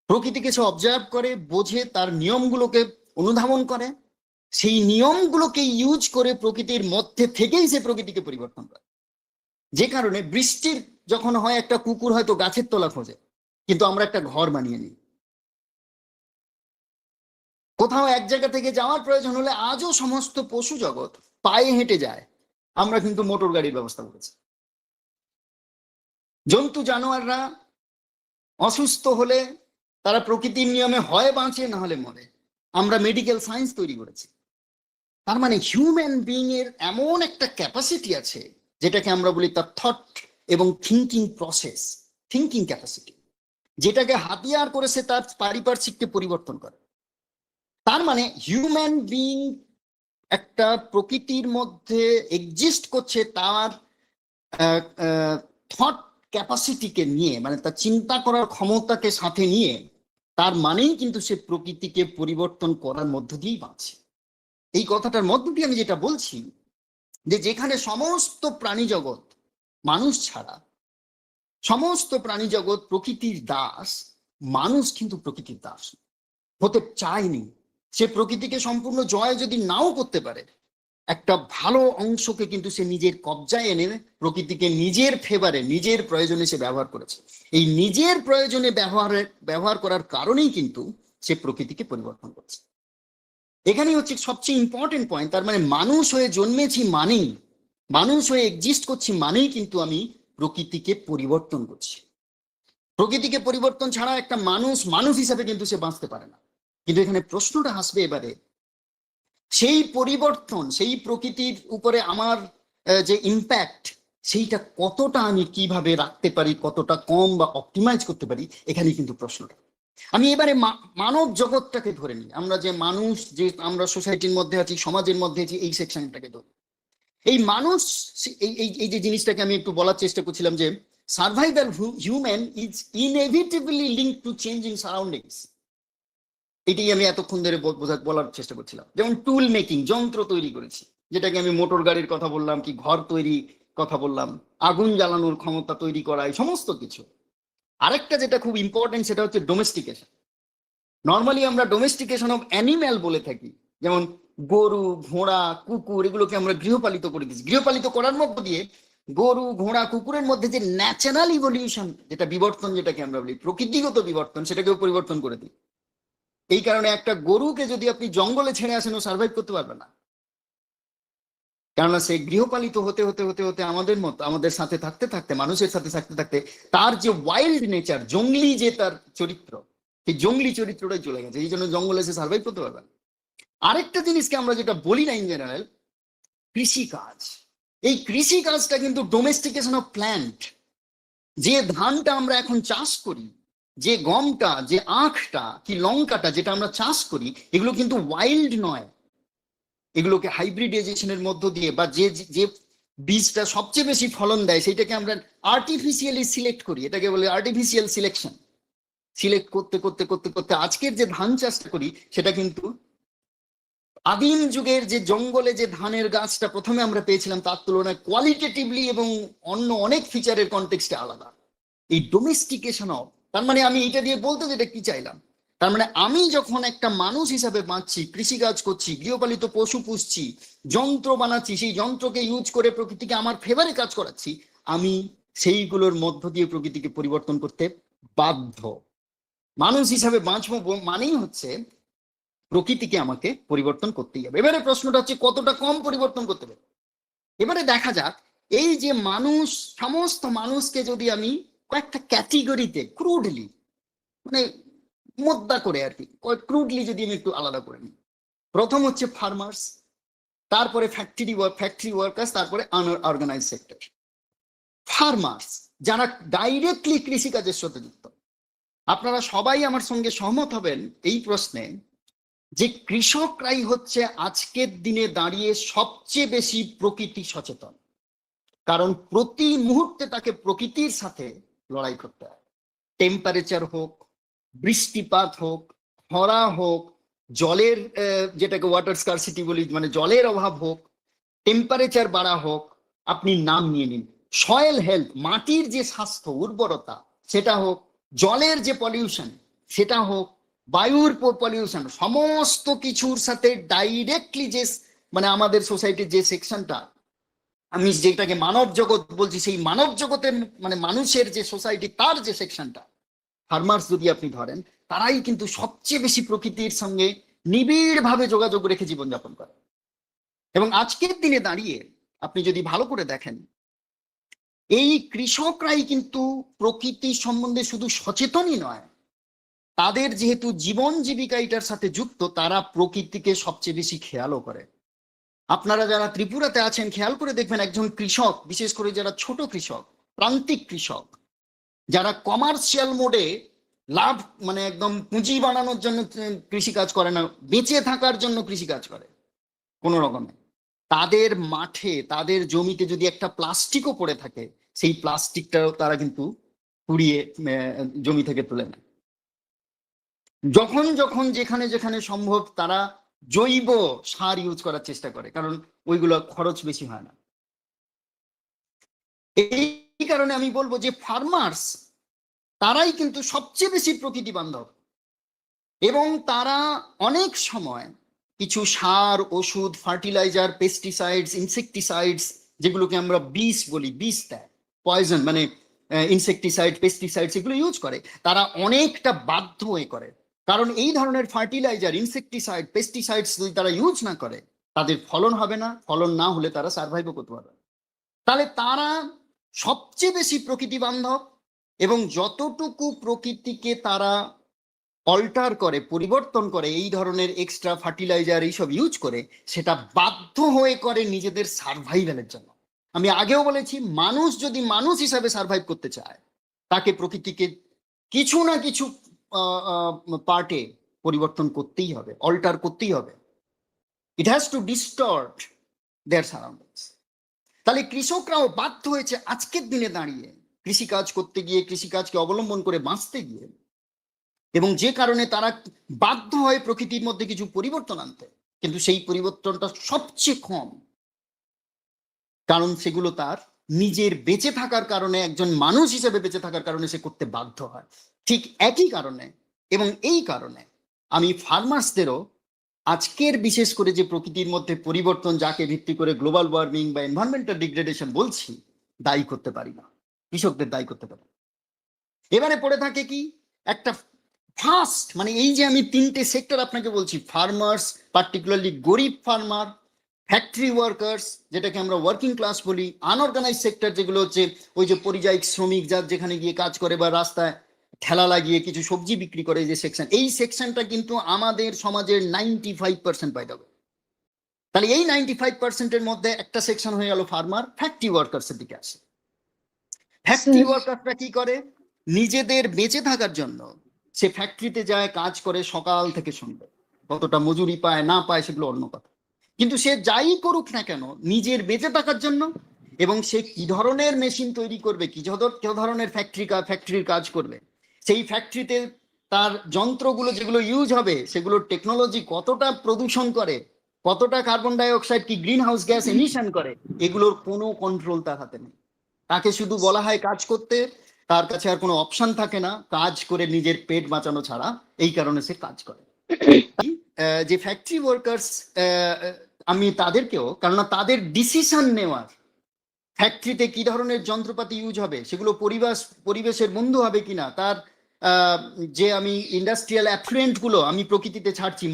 প্রকৃতিকে সে অবজার্ভ করে, বোঝে, তার নিয়মগুলোকে অনুধাবন করে, সেই নিয়মগুলোকে ইউজ করে প্রকৃতির মধ্যে থেকেই সে প্রকৃতিকে পরিবর্তন করে। যে কারণে বৃষ্টির যখন হয়, একটা কুকুর হয়তো গাছের তলা খোঁজে, কিন্তু আমরা একটা ঘর বানিয়ে নিই। কোথাও এক জায়গা থেকে যাওয়ার প্রয়োজন হলে আজও সমস্ত পশু জগৎ পায়ে হেঁটে যায়, আমরা কিন্তু মোটর গাড়ির ব্যবস্থা করেছি। জন্তু জানোয়াররা অসুস্থ হলে তারা প্রকৃতির নিয়মে হয় বাঁচে, না হলে মরে, আমরা মেডিকেল সায়েন্স তৈরি করেছি। তার মানে হিউম্যান বিং এর এমন একটা ক্যাপাসিটি আছে, যেটাকে আমরা বলি তার থট এবং থিঙ্কিং প্রসেস, থিঙ্কিং ক্যাপাসিটি, যেটাকে হাতিয়ার করে সে তার পারিপার্শ্বিককে পরিবর্তন করে। তার মানে হিউম্যান বিং একটা প্রকৃতির মধ্যে এক্সিস্ট করছে, তার থট ক্যাপাসিটিকে নিয়ে, মানে তার চিন্তা করার ক্ষমতাকে সাথে নিয়ে তার মানেই কিন্তু সে প্রকৃতিকে পরিবর্তন করার মধ্য দিয়েই বাঁচে। এই কথাটার মধ্য দিয়ে আমি যেটা বলছি যে যেখানে সমস্ত প্রাণী জগৎ মানুষ ছাড়া সমস্ত প্রাণী জগৎ প্রকৃতির দাস, মানুষ কিন্তু প্রকৃতির দাস হতে চায়নি। সে প্রকৃতিকে সম্পূর্ণ জয় যদি নাও করতে পারে, একটা ভালো অংশকে কিন্তু সে নিজের কবজায় এনে প্রকৃতিকে নিজের ফেভারে, নিজের প্রয়োজনে সে ব্যবহার করেছে। এই নিজের প্রয়োজনে ব্যবহার করার কারণেই কিন্তু সে প্রকৃতিকে পরিবর্তন করছে। এখানেই হচ্ছে সবচেয়ে ইম্পর্টেন্ট পয়েন্ট। তার মানে মানুষ হয়ে জন্মেছি মানেই, মানুষ হয়ে এক্সিস্ট করছি মানেই কিন্তু আমি প্রকৃতিকে পরিবর্তন করছি। প্রকৃতিকে পরিবর্তন ছাড়া একটা মানুষ মানুষ হিসাবে কিন্তু সে বাঁচতে পারে না। কিন্তু এখানে প্রশ্নটা আসবে এবারে, সেই পরিবর্তন, সেই প্রকৃতির উপরে আমার যে ইম্প্যাক্ট, সেইটা কতটা আমি কিভাবে রাখতে পারি, কতটা কম বা অপটিমাইজ করতে পারি, এখানে কিন্তু প্রশ্নটা। আমি এবারে মানব জগৎটাকে ধরে নিই, আমরা যে মানুষ, যে আমরা সোসাইটির মধ্যে আছি, সমাজের মধ্যে আছি, এই সেকশনটাকে ধরি। এই মানুষ, এই যে জিনিসটাকে আমি একটু বলার চেষ্টা করছিলাম যে survival human is inevitably link to changing surroundings. এটাই আমি এতক্ষণ ধরে বলার চেষ্টা করছিলাম। যেমন টুল মেকিং, যন্ত্র তৈরি করেছি, যেটাকে আমি মোটর গাড়ির কথা বললাম, কি ঘর তৈরি কথা বললাম, আগুন জ্বালানোর ক্ষমতা তৈরি করা, এই সমস্ত কিছু। আরেকটা যেটা খুব ইম্পর্টেন্ট, সেটা হচ্ছে ডোমেস্টিকেশন। নর্মালি আমরা ডোমেস্টিকেশন অফ অ্যানিম্যাল বলে থাকি, যেমন গরু, ঘোড়া, কুকুর, এগুলোকে আমরা গৃহপালিত করে দিচ্ছি। গৃহপালিত করার মধ্য দিয়ে গরু, ঘোড়া, কুকুরের মধ্যে যে ন্যাচারাল ইভলিউশন, যেটা বিবর্তন, যেটাকে আমরা বলি প্রকৃতিগত বিবর্তন, সেটাকেও পরিবর্তন করে দিই। এই কারণে একটা গরুকে যদি আপনি জঙ্গলে ছেড়ে আসেন, ও সার্ভাইভ করতে পারবে না, কেননা সে গৃহপালিত হতে হতে হতে হতে আমাদের মতো, আমাদের সাথে থাকতে থাকতে, মানুষের সাথে থাকতে থাকতে তার যে ওয়াইল্ড নেচার, জঙ্গলি যে তার চরিত্র, সেই জঙ্গলি চরিত্রটাই চলে গেছে। এই জন্য জঙ্গলে সে সার্ভাইভ করতে পারবে না। আরেকটা জিনিসকে আমরা যেটা বলি না ইন জেনারেল, কৃষিকাজ। এই কৃষিকাজটা কিন্তু ডোমেস্টিকেশন অফ প্ল্যান্ট। যে ধানটা আমরা এখন চাষ করি, যে গমটা, যে আখটা, কি লঙ্কাটা যেটা আমরা চাষ করি, এগুলো কিন্তু ওয়াইল্ড নয়। এগুলোকে হাইব্রিডাইজেশনের মধ্য দিয়ে, বা যে যে বীজটা সবচেয়ে বেশি ফলন দেয়, সেটাকে আমরা আর্টিফিশিয়ালি সিলেক্ট করি, এটাকে বলে আর্টিফিশিয়াল সিলেকশন। সিলেক্ট করতে করতে করতে করতে আজকের যে ধান চাষটা করি, সেটা কিন্তু আদিম যুগের যে জঙ্গলে যে ধানের গাছটা প্রথমে আমরা পেয়েছিলাম, তার তুলনায় কোয়ালিটেটিভলি এবং অন্য অনেক ফিচারের কনটেক্সটে আলাদা। এই ডোমেস্টিকেশন অফ, তার মানে আমি এটা দিয়ে বলতে যেটা কি চাইলাম, তার মানে আমি যখন একটা মানুষ হিসাবে বাঁচছি, কৃষিকাজ করছি, গৃহপালিত পশু পুষছি, যন্ত্র বানাচ্ছি, সেই যন্ত্রকে ইউজ করে প্রকৃতিকে আমার ফেভারে কাজ করাচ্ছি, আমি সেইগুলোর মধ্য দিয়ে প্রকৃতিকে পরিবর্তন করতে বাধ্য। মানুষ হিসাবে বাঁচবো মানেই হচ্ছে প্রকৃতিকে আমাকে পরিবর্তন করতেই হবে। এবারে প্রশ্নটা হচ্ছে কতটা কম পরিবর্তন করতে হবে। এবারে দেখা যাক, এই যে মানুষ, সমস্ত মানুষকে যদি আমি কয়েকটা ক্যাটেগরিতে ক্রুডলি, মানে মোদ্দা করে আর কি, ক্রুডলি যদি আমি একটু আলাদা করে নিই। প্রথম হচ্ছে ফার্মার্স, তারপরে ফ্যাক্টরি ওয়ার্কার্স, তারপরে আনঅর্গানাইজ সেক্টর। ফার্মার্স যারা ডাইরেক্টলি কৃষিকাজের সাথে যুক্ত। আপনারা সবাই আমার সঙ্গে সহমত হবেন এই প্রশ্নে যে কৃষকরাই হচ্ছে আজকের দিনে দাঁড়িয়ে সবচেয়ে বেশি প্রকৃতি সচেতন। কারণ প্রতি মুহূর্তে তাকে প্রকৃতির সাথে লড়াই করতে হয়। টেম্পারেচার হোক, বৃষ্টিপাত হোক, খরা হোক, জলের যেটাকে ওয়াটার স্কারসিটি বলি, মানে জলের অভাব হোক, টেম্পারেচার বাড়া হোক, আপনি নাম নিয়ে নিন, সয়েল হেলথ, মাটির যে স্বাস্থ্য, উর্বরতা, সেটা হোক, জলের যে পলিউশন সেটা হোক, বায়ুর পলিউশন, সমস্ত কিছুর সাথে ডাইরেক্টলি যে, মানে আমাদের সোসাইটির যে সেকশনটা, আমি যেটাকে মানব জগৎ বলছি, সেই মানব জগতের মানে মানুষের যে সোসাইটি, তার যে সেকশনটা, ফার্মার্স যদি আপনি ধরেন, তারাই কিন্তু সবচেয়ে বেশি প্রকৃতির সঙ্গে নিবিড়ভাবে যোগাযোগ রেখে জীবনযাপন করে। এবং আজকের দিনে দাঁড়িয়ে আপনি যদি ভালো করে দেখেন, এই কৃষকরাই কিন্তু প্রকৃতি সম্বন্ধে শুধু সচেতনই নয়, তাদের যেহেতু জীবন জীবিকা এটার সাথে যুক্ত, তারা প্রকৃতিকে সবচেয়ে বেশি খেয়ালও করে। আপনারা যারা ত্রিপুরাতে আছেন, খেয়াল করে দেখবেন, একজন কৃষক, বিশেষ করে যারা ছোট কৃষক, প্রান্তিক কৃষক, যারা কমার্শিয়াল মোডে লাভ, মানে একদম পুঁজি বানানোর জন্য কৃষিকাজ করে না, বেঁচে থাকার জন্য কৃষিকাজ করে কোনো রকমে, তাদের মাঠে, তাদের জমিতে যদি একটা প্লাস্টিকও পড়ে থাকে, সেই প্লাস্টিকটাও তারা কিন্তু কুড়িয়ে জমি থেকে তুলে নেয়। যখন যখন যেখানে যেখানে সম্ভব তারা জৈব সার ইউজ করার চেষ্টা করে, কারণ ওইগুলো খরচ বেশি হয় না। এই কারণে আমি বলবো যে ফার্মার্স তারাই কিন্তু সবচেয়ে বেশি প্রকৃতি বান্ধব, এবং তারা অনেক সময় কিছু সার, ওষুধ, ফার্টিলাইজার, পেস্টিসাইডস, ইনসেকটিসাইডস, যেগুলোকে আমরা বিষ বলি, বিষ দেয়, পয়জন মানে ইনসেকটিসাইড, পেস্টিসাইডস, এগুলো ইউজ করে। তারা অনেকটা বাধ্য হয়ে করে, কারণ এই ধরনের ফার্টিলাইজার, ইনসেকটিসাইড, পেস্টিসাইডস যদি তারা ইউজ না করে তাদের ফলন হবে না, ফলন না হলে তারা সার্ভাইভও করতে পারবে না। তাহলে তারা সবচেয়ে বেশি প্রকৃতি বান্ধব, এবং যতটুকু প্রকৃতিকে তারা অল্টার করে, পরিবর্তন করে, এই ধরনের এক্সট্রা ফার্টিলাইজার এইসব ইউজ করে, সেটা বাধ্য হয়ে করে নিজেদের সার্ভাইভালের জন্য। আমি আগেও বলেছি, মানুষ যদি মানুষ হিসাবে সার্ভাইভ করতে চায়, তাকে প্রকৃতিকে কিছু না কিছু পার্টে পরিবর্তন করতেই হবে, অল্টার করতেই হবে। It has to distort their surroundings. তাহলে কৃষকরাও বাধ্য হয়েছে আজকের দিনে দাঁড়িয়ে কৃষিকাজ করতে গিয়ে, কৃষিকাজকে অবলম্বন করে বাঁচতে গিয়ে, এবং যে কারণে তারা বাধ্য হয় প্রকৃতির মধ্যে কিছু পরিবর্তন আনতে, কিন্তু সেই পরিবর্তনটা সবচেয়ে কম, কারণ সেগুলো তার নিজের বেঁচে থাকার কারণে, একজন মানুষ হিসেবে বেঁচে থাকার কারণে সে করতে বাধ্য হয়। ঠিক একই কারণে এবং এই কারণে আমি ফার্মার্সদেরও আজকের বিশেষ করে যে প্রকৃতির মধ্যে পরিবর্তন, যাকে ভিত্তি করে গ্লোবাল ওয়ার্মিং বা এনভায়রনমেন্টাল ডিগ্রেডেশন বলছি, দায়ী করতে পারি না, কৃষকদের দায়ী করতে পারি। এবারে পড়ে থাকে কি একটা ফার্স্ট, মানে এই যে আমি তিনটে সেক্টর আপনাকে বলছি, ফার্মার্স, পার্টিকুলারলি গরিব ফার্মার, ফ্যাক্টরি ওয়ার্কার্স যেটাকে আমরা ওয়ার্কিং ক্লাস বলি, আনঅর্গানাইজ সেক্টর যেগুলো হচ্ছে ওই যে পরিযায়ী শ্রমিক, যার যেখানে গিয়ে কাজ করে বা রাস্তায় ঠেলা লাগিয়ে কিছু সবজি বিক্রি করে, যে সেকশন, এই সেকশনটা কিন্তু আমাদের সমাজের 95% পাই যাবে। তাহলে এই 95%-এর মধ্যে একটা সেকশন হয়ে গেল ফার্মার, ফ্যাক্টরি ওয়ার্কার্সের দিকে আসে। ফ্যাক্টরি ওয়ার্কাররা কি করে? নিজেদের বেঁচে থাকার জন্য সে ফ্যাক্টরিতে যায়, কাজ করে সকাল থেকে সন্ধ্যে, কতটা মজুরি পায় না পায় সেগুলো অন্য কথা, কিন্তু সে যাই করুক না কেন নিজের বেঁচে থাকার জন্য, এবং সে কি ধরনের মেশিন তৈরি করবে, কি ধরনের ফ্যাক্টরির কাজ করবে, সেই ফ্যাক্টরিতে তার যন্ত্রগুলো যেগুলো ইউজ হবে সেগুলোর টেকনোলজি কতটা প্রদূষণ করে, কতটা কার্বন ডাই অক্সাইড কি গ্রিন হাউস গ্যাস এমিশন করে, এগুলোর কোনো কন্ট্রোল তার হাতে নেই। তাকে শুধু বলা হয় কাজ করতে, তার কাছে আর কোনো অপশন থাকে না কাজ করে নিজের পেট বাঁচানো ছাড়া, এই কারণে সে কাজ করে। যে ফ্যাক্টরি ওয়ার্কার্স, আমি তাদেরকেও, কেননা তাদের ডিসিশন নেওয়ার, ফ্যাক্টরিতে কি ধরনের যন্ত্রপাতি ইউজ হবে, সেগুলো পরিবেশের বন্ধু হবে কিনা, তার যে আমি ইন্ডাস্ট্রিয়াল অ্যাফ্লুয়েন্ট গুলো আমি প্রকৃতিতে ছাড়ছি,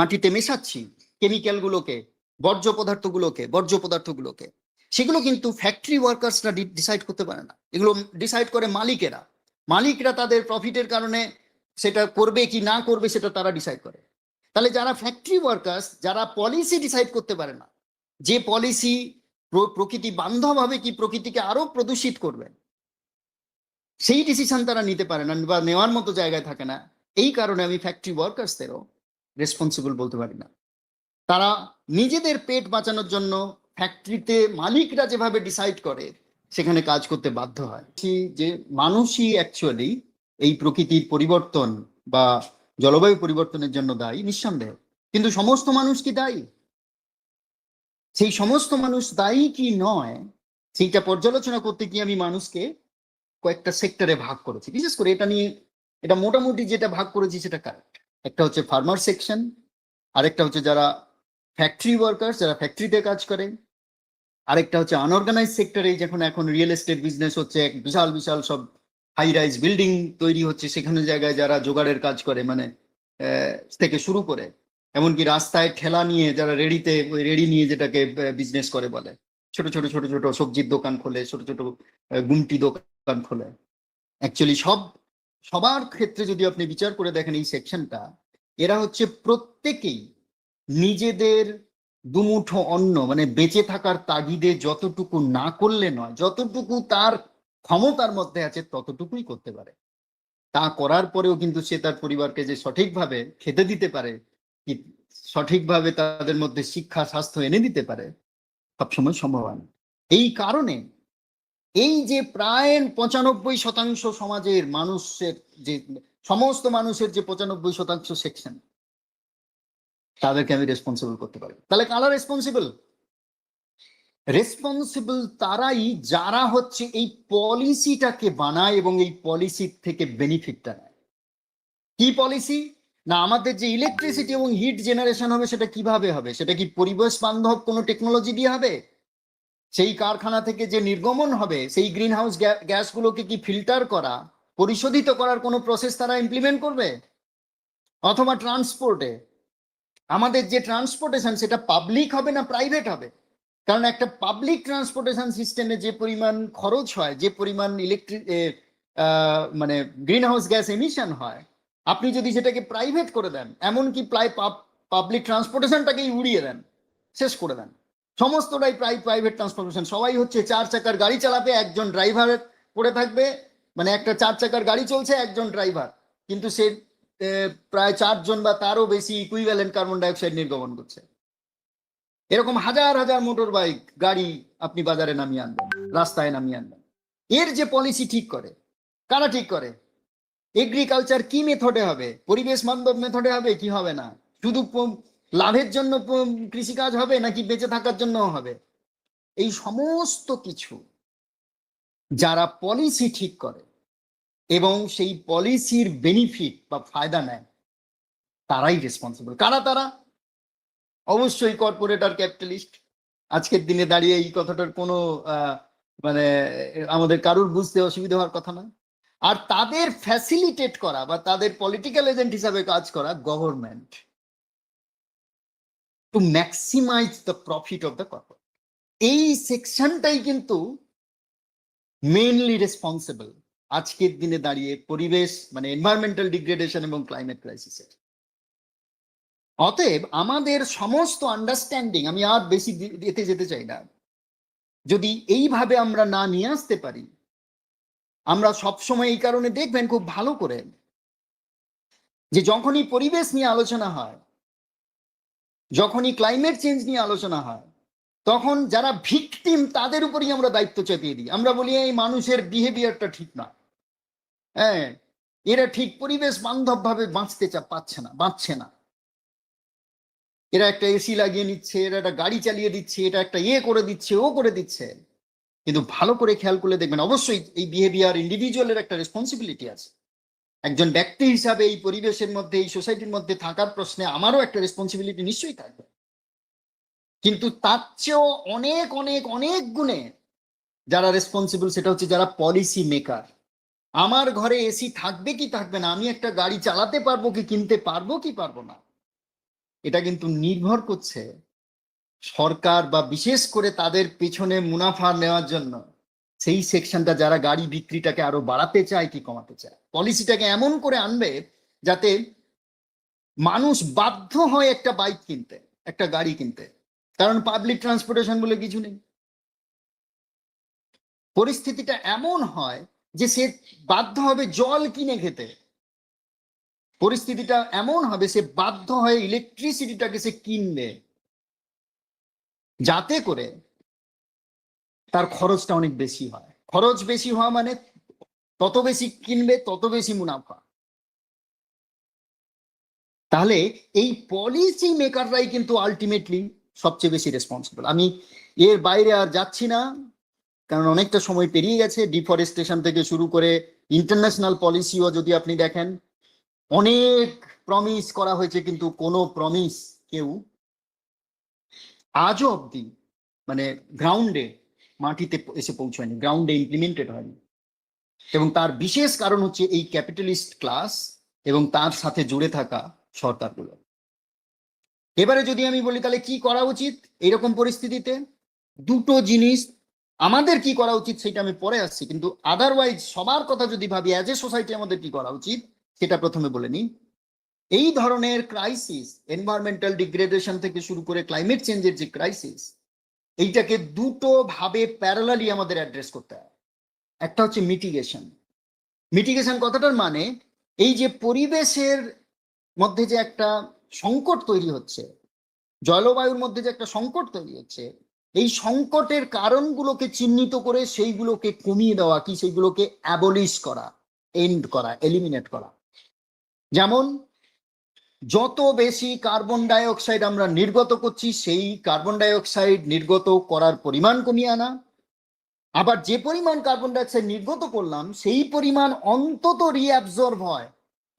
মাটিতে মেশাচ্ছি কেমিক্যাল গুলোকে, বর্জ্য পদার্থগুলোকে, সেগুলো কিন্তু ফ্যাক্টরি ওয়ার্কার্সরা ডিসাইড করতে পারে না। এগুলো ডিসাইড করে মালিকরা তাদের প্রফিটের কারণে সেটা করবে কি না করবে সেটা তারা ডিসাইড করে। তাহলে যারা ফ্যাক্টরি ওয়ার্কার্স, যারা পলিসি ডিসাইড করতে পারে না, যে পলিসি প্রকৃতি বান্ধব হবে কি প্রকৃতিকে আরো প্রদূষিত করবে, সেই ডিসিশন তারা নিতে পারে না বা নেওয়ার মতো জায়গায় থাকে না। এই কারণে আমি ফ্যাক্টরি ওয়ার্কার্সদেরও রেসপন্সিবল বলতে পারি না। তারা নিজেদের পেট বাঁচানোর জন্য ফ্যাক্টরিতে মালিকরা যেভাবে ডিসাইড করে সেখানে কাজ করতে বাধ্য হয়। যে মানুষই অ্যাকচুয়ালি এই প্রকৃতির পরিবর্তন বা জলবায়ু পরিবর্তনের জন্য দায়ী, নিঃসন্দেহে, কিন্তু সমস্ত মানুষ কি দায়ী? সেই সমস্ত মানুষ দায়ী কি নয় সেইটা পর্যালোচনা করতে গিয়ে আমি মানুষকে কয়েকটা সেক্টরে ভাগ করেছি। বিশেষ করে এটা মোটামুটি যেটা ভাগ করেছি সেটা কারেক্ট। একটা হচ্ছে ফার্মার সেকশন, আরেকটা হচ্ছে যারা ফ্যাক্টরি ওয়ার্কার্স, যারা ফ্যাক্টরিতে কাজ করে, আরেকটা হচ্ছে আনঅর্গানাইজ সেক্টরে, যখন এখন রিয়েল এস্টেট বিজনেস হচ্ছে, এক বিশাল বিশাল সব হাই রাইজ বিল্ডিং তৈরি হচ্ছে, সেখানে জায়গায় যারা জোগাড়ের কাজ করে, মানে থেকে শুরু করে এমনকি রাস্তায় ঠেলা নিয়ে যারা রেডি নিয়ে যেটাকে বিজনেস করে বলে, ছোট ছোট সবজির দোকান খোলে, ছোট ছোট গুমটি দোকান খোলে। অ্যাকচুয়ালি সবার ক্ষেত্রে যদি আপনি বিচার করে দেখেন এই সেকশনটা, এরা হচ্ছে প্রত্যেকেই নিজেদের দুমুঠো অন্ন, মানে বেঁচে থাকার তাগিদে যতটুকু না করলে নয়, যতটুকু তার ক্ষমতার মধ্যে আছে ততটুকুই করতে পারে। তা করার পরেও কিন্তু সে তার পরিবারকে যে সঠিকভাবে খেতে দিতে পারে, কি সঠিকভাবে তাদের মধ্যে শিক্ষা স্বাস্থ্য এনে দিতে পারে, সবসময় সম্ভব হয় না। এই কারণে এই যে প্রায় 95% সমাজের মানুষের যে সমস্ত মানুষের যে 95% সেকশন, তাদেরকে আমি রেসপন্সিবল করতে পারি। তাহলে কারা রেসপন্সিবল? রেসপন্সিবল তারাই যারা হচ্ছে এই পলিসিটাকে বানায় এবং এই পলিসি থেকে বেনিফিটটা নেয়। কি পলিসি? না, আমাদের যে ইলেকট্রিসিটি এবং হিট জেনারেশন হবে সেটা কিভাবে হবে? সেটা কি পরিবেশ বান্ধব কোনো টেকনোলজি দিয়ে হবে? সেই কারখানা থেকে যে নির্গমন হবে সেই গ্রিন হাউস গ্যাসগুলোকে কি ফিল্টার করা, পরিশোধিত করার কোনো প্রসেস তারা ইমপ্লিমেন্ট করবে? অথবা ট্রান্সপোর্টে আমাদের যে ট্রান্সপোর্টেশন সেটা পাবলিক হবে না প্রাইভেট হবে? কারণ একটা পাবলিক ট্রান্সপোর্টেশন সিস্টেমে যে পরিমাণ খরচ হয়, যে পরিমাণ মানে গ্রিন হাউস গ্যাস এমিশন হয়, আপনি যদি সেটাকে প্রাইভেট করে দেন, এমনকি পাবলিক ট্রান্সপোর্টেশনটাকেই উড়িয়ে দেন, শেষ করে দেন, সমস্তটাই প্রাইভেট ট্রান্সপোর্টেশন, সবাই হচ্ছে 4 চাকার গাড়ি চালাবে, একজন ড্রাইভার পড়ে থাকবে, মানে একটা 4 চাকার গাড়ি চলছে, একজন ড্রাইভার, কিন্তু সে প্রায় 4 জন বা তারও বেশি ইকুইভ্যালেন্ট কার্বন ডাইঅক্সাইড নির্গমন করছে। এরকম হাজার হাজার মোটর বাইক গাড়ি আপনি বাজারে নামিয়ে আনবেন, রাস্তায় নামিয়ে আনবেন। এর যে পলিসি ঠিক করে, কারা ঠিক করে? এগ্রিকালচার কি মেথডে হবে? পরিবেশ বান্ধব মেথডে হবে কি হবে না? শুধু লাভের জন্য কৃষিকাজ হবে নাকি বেঁচে থাকার জন্য হবে? এই সমস্ত কিছু যারা পলিসি ঠিক করে এবং সেই পলিসির বেনিফিট বা ফায়দা নেয়, তারাই রেসপন্সিবল। কারা তারা? অবশ্যই কর্পোরেট আর ক্যাপিটালিস্ট। আজকের দিনে দাঁড়িয়ে এই কথাটার কোনো মানে আমাদের কারুর বুঝতে অসুবিধা হওয়ার কথা না। আর তাদের ফ্যাসিলিটেট করা বা তাদের পলিটিক্যাল এজেন্ট হিসাবে কাজ করা government, to maximise the profit of the corporate. এই সেকশনটাই কিন্তু মেইনলি রেসপন্সিবল আজকের দিনে দাঁড়িয়ে পরিবেশ মানে এনভায়রনমেন্টাল ডিগ্রেডেশন এবং ক্লাইমেট ক্রাইসিসের। অতএব আমাদের সমস্ত আন্ডারস্ট্যান্ডিং, আমি আর বেশি এতে যেতে চাই না, যদি এইভাবে আমরা না নিয়ে আসতে পারি, আমরা সবসময় এই কারণে দেখবেন খুব ভালো করে যে যখনই পরিবেশ নিয়ে আলোচনা হয়, যখনই ক্লাইমেট চেঞ্জ নিয়ে আলোচনা হয়, তখন যারা ভিকটিম তাদের উপরই আমরা দায়িত্ব চাপিয়ে দিই। আমরা বলি এই মানুষের বিহেভিয়ারটা ঠিক না, হ্যাঁ এরা ঠিক পরিবেশ বান্ধব ভাবে বাঁচছে না, এরা একটা এসি লাগিয়ে নিচ্ছে, এরা একটা গাড়ি চালিয়ে দিচ্ছে, এটা একটা করে দিচ্ছে, ও করে দিচ্ছে। কিন্তু ভালো করে খেয়াল করলে দেখবেন অবশ্যই এই বিহেভিয়ার ইন্ডিভিজুয়ালের একটা রেসপন্সিবিলিটি আছে। একজন ব্যক্তি হিসাবে এই পরিবেশের মধ্যে, এই সোসাইটির মধ্যে থাকার প্রশ্নে আমারও একটা রেসপন্সিবিলিটি নিশ্চয়ই থাকবে, কিন্তু তার চেয়েও অনেক অনেক অনেক গুণে যারা রেসপন্সিবল সেটা হচ্ছে যারা পলিসি মেকার। আমার ঘরে এসি থাকবে কি থাকবে না, আমি একটা গাড়ি চালাতে পারবো কি কিনতে পারবো কি পারবো না, এটা কিন্তু নির্ভর করছে সরকার বা বিশেষ করে তাদের পেছনে মুনাফা নেওয়ার জন্য সেই সেকশনটা যারা গাড়ি বিক্রিটাকে আরো বাড়াতে চায় কি কমাতে চায়, পলিসিটাকে এমন করে আনবে যাতে মানুষ বাধ্য হয় একটা বাইক কিনতে, একটা গাড়ি কিনতে, কারণ পাবলিক ট্রান্সপোর্টেশন বলে কিছু নেই। পরিস্থিতিটা এমন হয় যে সে বাধ্য হবে জল কিনে খেতে, পরিস্থিতিটা এমন হবে সে বাধ্য হয়ে ইলেকট্রিসিটিটাকে সে কিনবে, যাতে করে তার খরচটা অনেক বেশি হয়। খরচ বেশি হওয়া মানে তত বেশি কিনবে, তত বেশি মুনাফা। তাহলে এই পলিসি মেকাররাই কিন্তু আলটিমেটলি সবচেয়ে বেশি রেসপন্সিবল। আমি এর বাইরে আর যাচ্ছি না, কারণ অনেকটা সময় পেরিয়ে গেছে। ডিফরেস্টেশন থেকে শুরু করে ইন্টারন্যাশনাল পলিসিও যদি আপনি দেখেন, অনেক প্রমিস করা হয়েছে, কিন্তু কোনো প্রমিস কেউ আজও অব্দি মানে গ্রাউন্ডে, মাটিতে এসে পৌঁছায়নি, গ্রাউন্ডে ইমপ্লিমেন্টেড হয়নি। এবং তার বিশেষ কারণ হচ্ছে এই ক্যাপিটালিস্ট ক্লাস এবং তার সাথে জুড়ে থাকা সরকারগুলো। এবারে যদি আমি বলি তাহলে কি করা উচিত এইরকম পরিস্থিতিতে, দুটো জিনিস আমাদের কি করা উচিত সেটা আমি পরে আসছি, কিন্তু আদারওয়াইজ সবার কথা যদি ভাবি অ্যাজ এ সোসাইটি আমাদের কি করা উচিত সেটা প্রথমে বলে নিই। এই ধরনের ক্রাইসিস, এনভায়রনমেন্টাল ডিগ্রেডেশন থেকে শুরু করে ক্লাইমেট চেঞ্জের যে ক্রাইসিস, এইটাকে দুটো ভাবে প্যারালালি আমাদের অ্যাড্রেস করতে হয়। একটা হচ্ছে মিটিগেশন। মিটিগেশন কথাটার মানে এই যে পরিবেশের মধ্যে যে একটা সংকট তৈরি হচ্ছে, জলবায়ুর মধ্যে যে একটা সংকট তৈরি হচ্ছে, এই সংকটের কারণগুলোকে চিহ্নিত করে সেইগুলোকে কমিয়ে দেওয়া, কি সেইগুলোকে অ্যাবলিশ করা, এন্ড করা, এলিমিনেট করা। যেমন যত বেশি কার্বন ডাই অক্সাইড আমরা নির্গত করছি, সেই কার্বন ডাই অক্সাইড নির্গত করার পরিমাণ কমিয়ে আনা। আবার যে পরিমাণ কার্বন ডাই অক্সাইড নির্গত করলাম সেই পরিমাণ অন্তত রিঅ্যাবজর্ব হয়,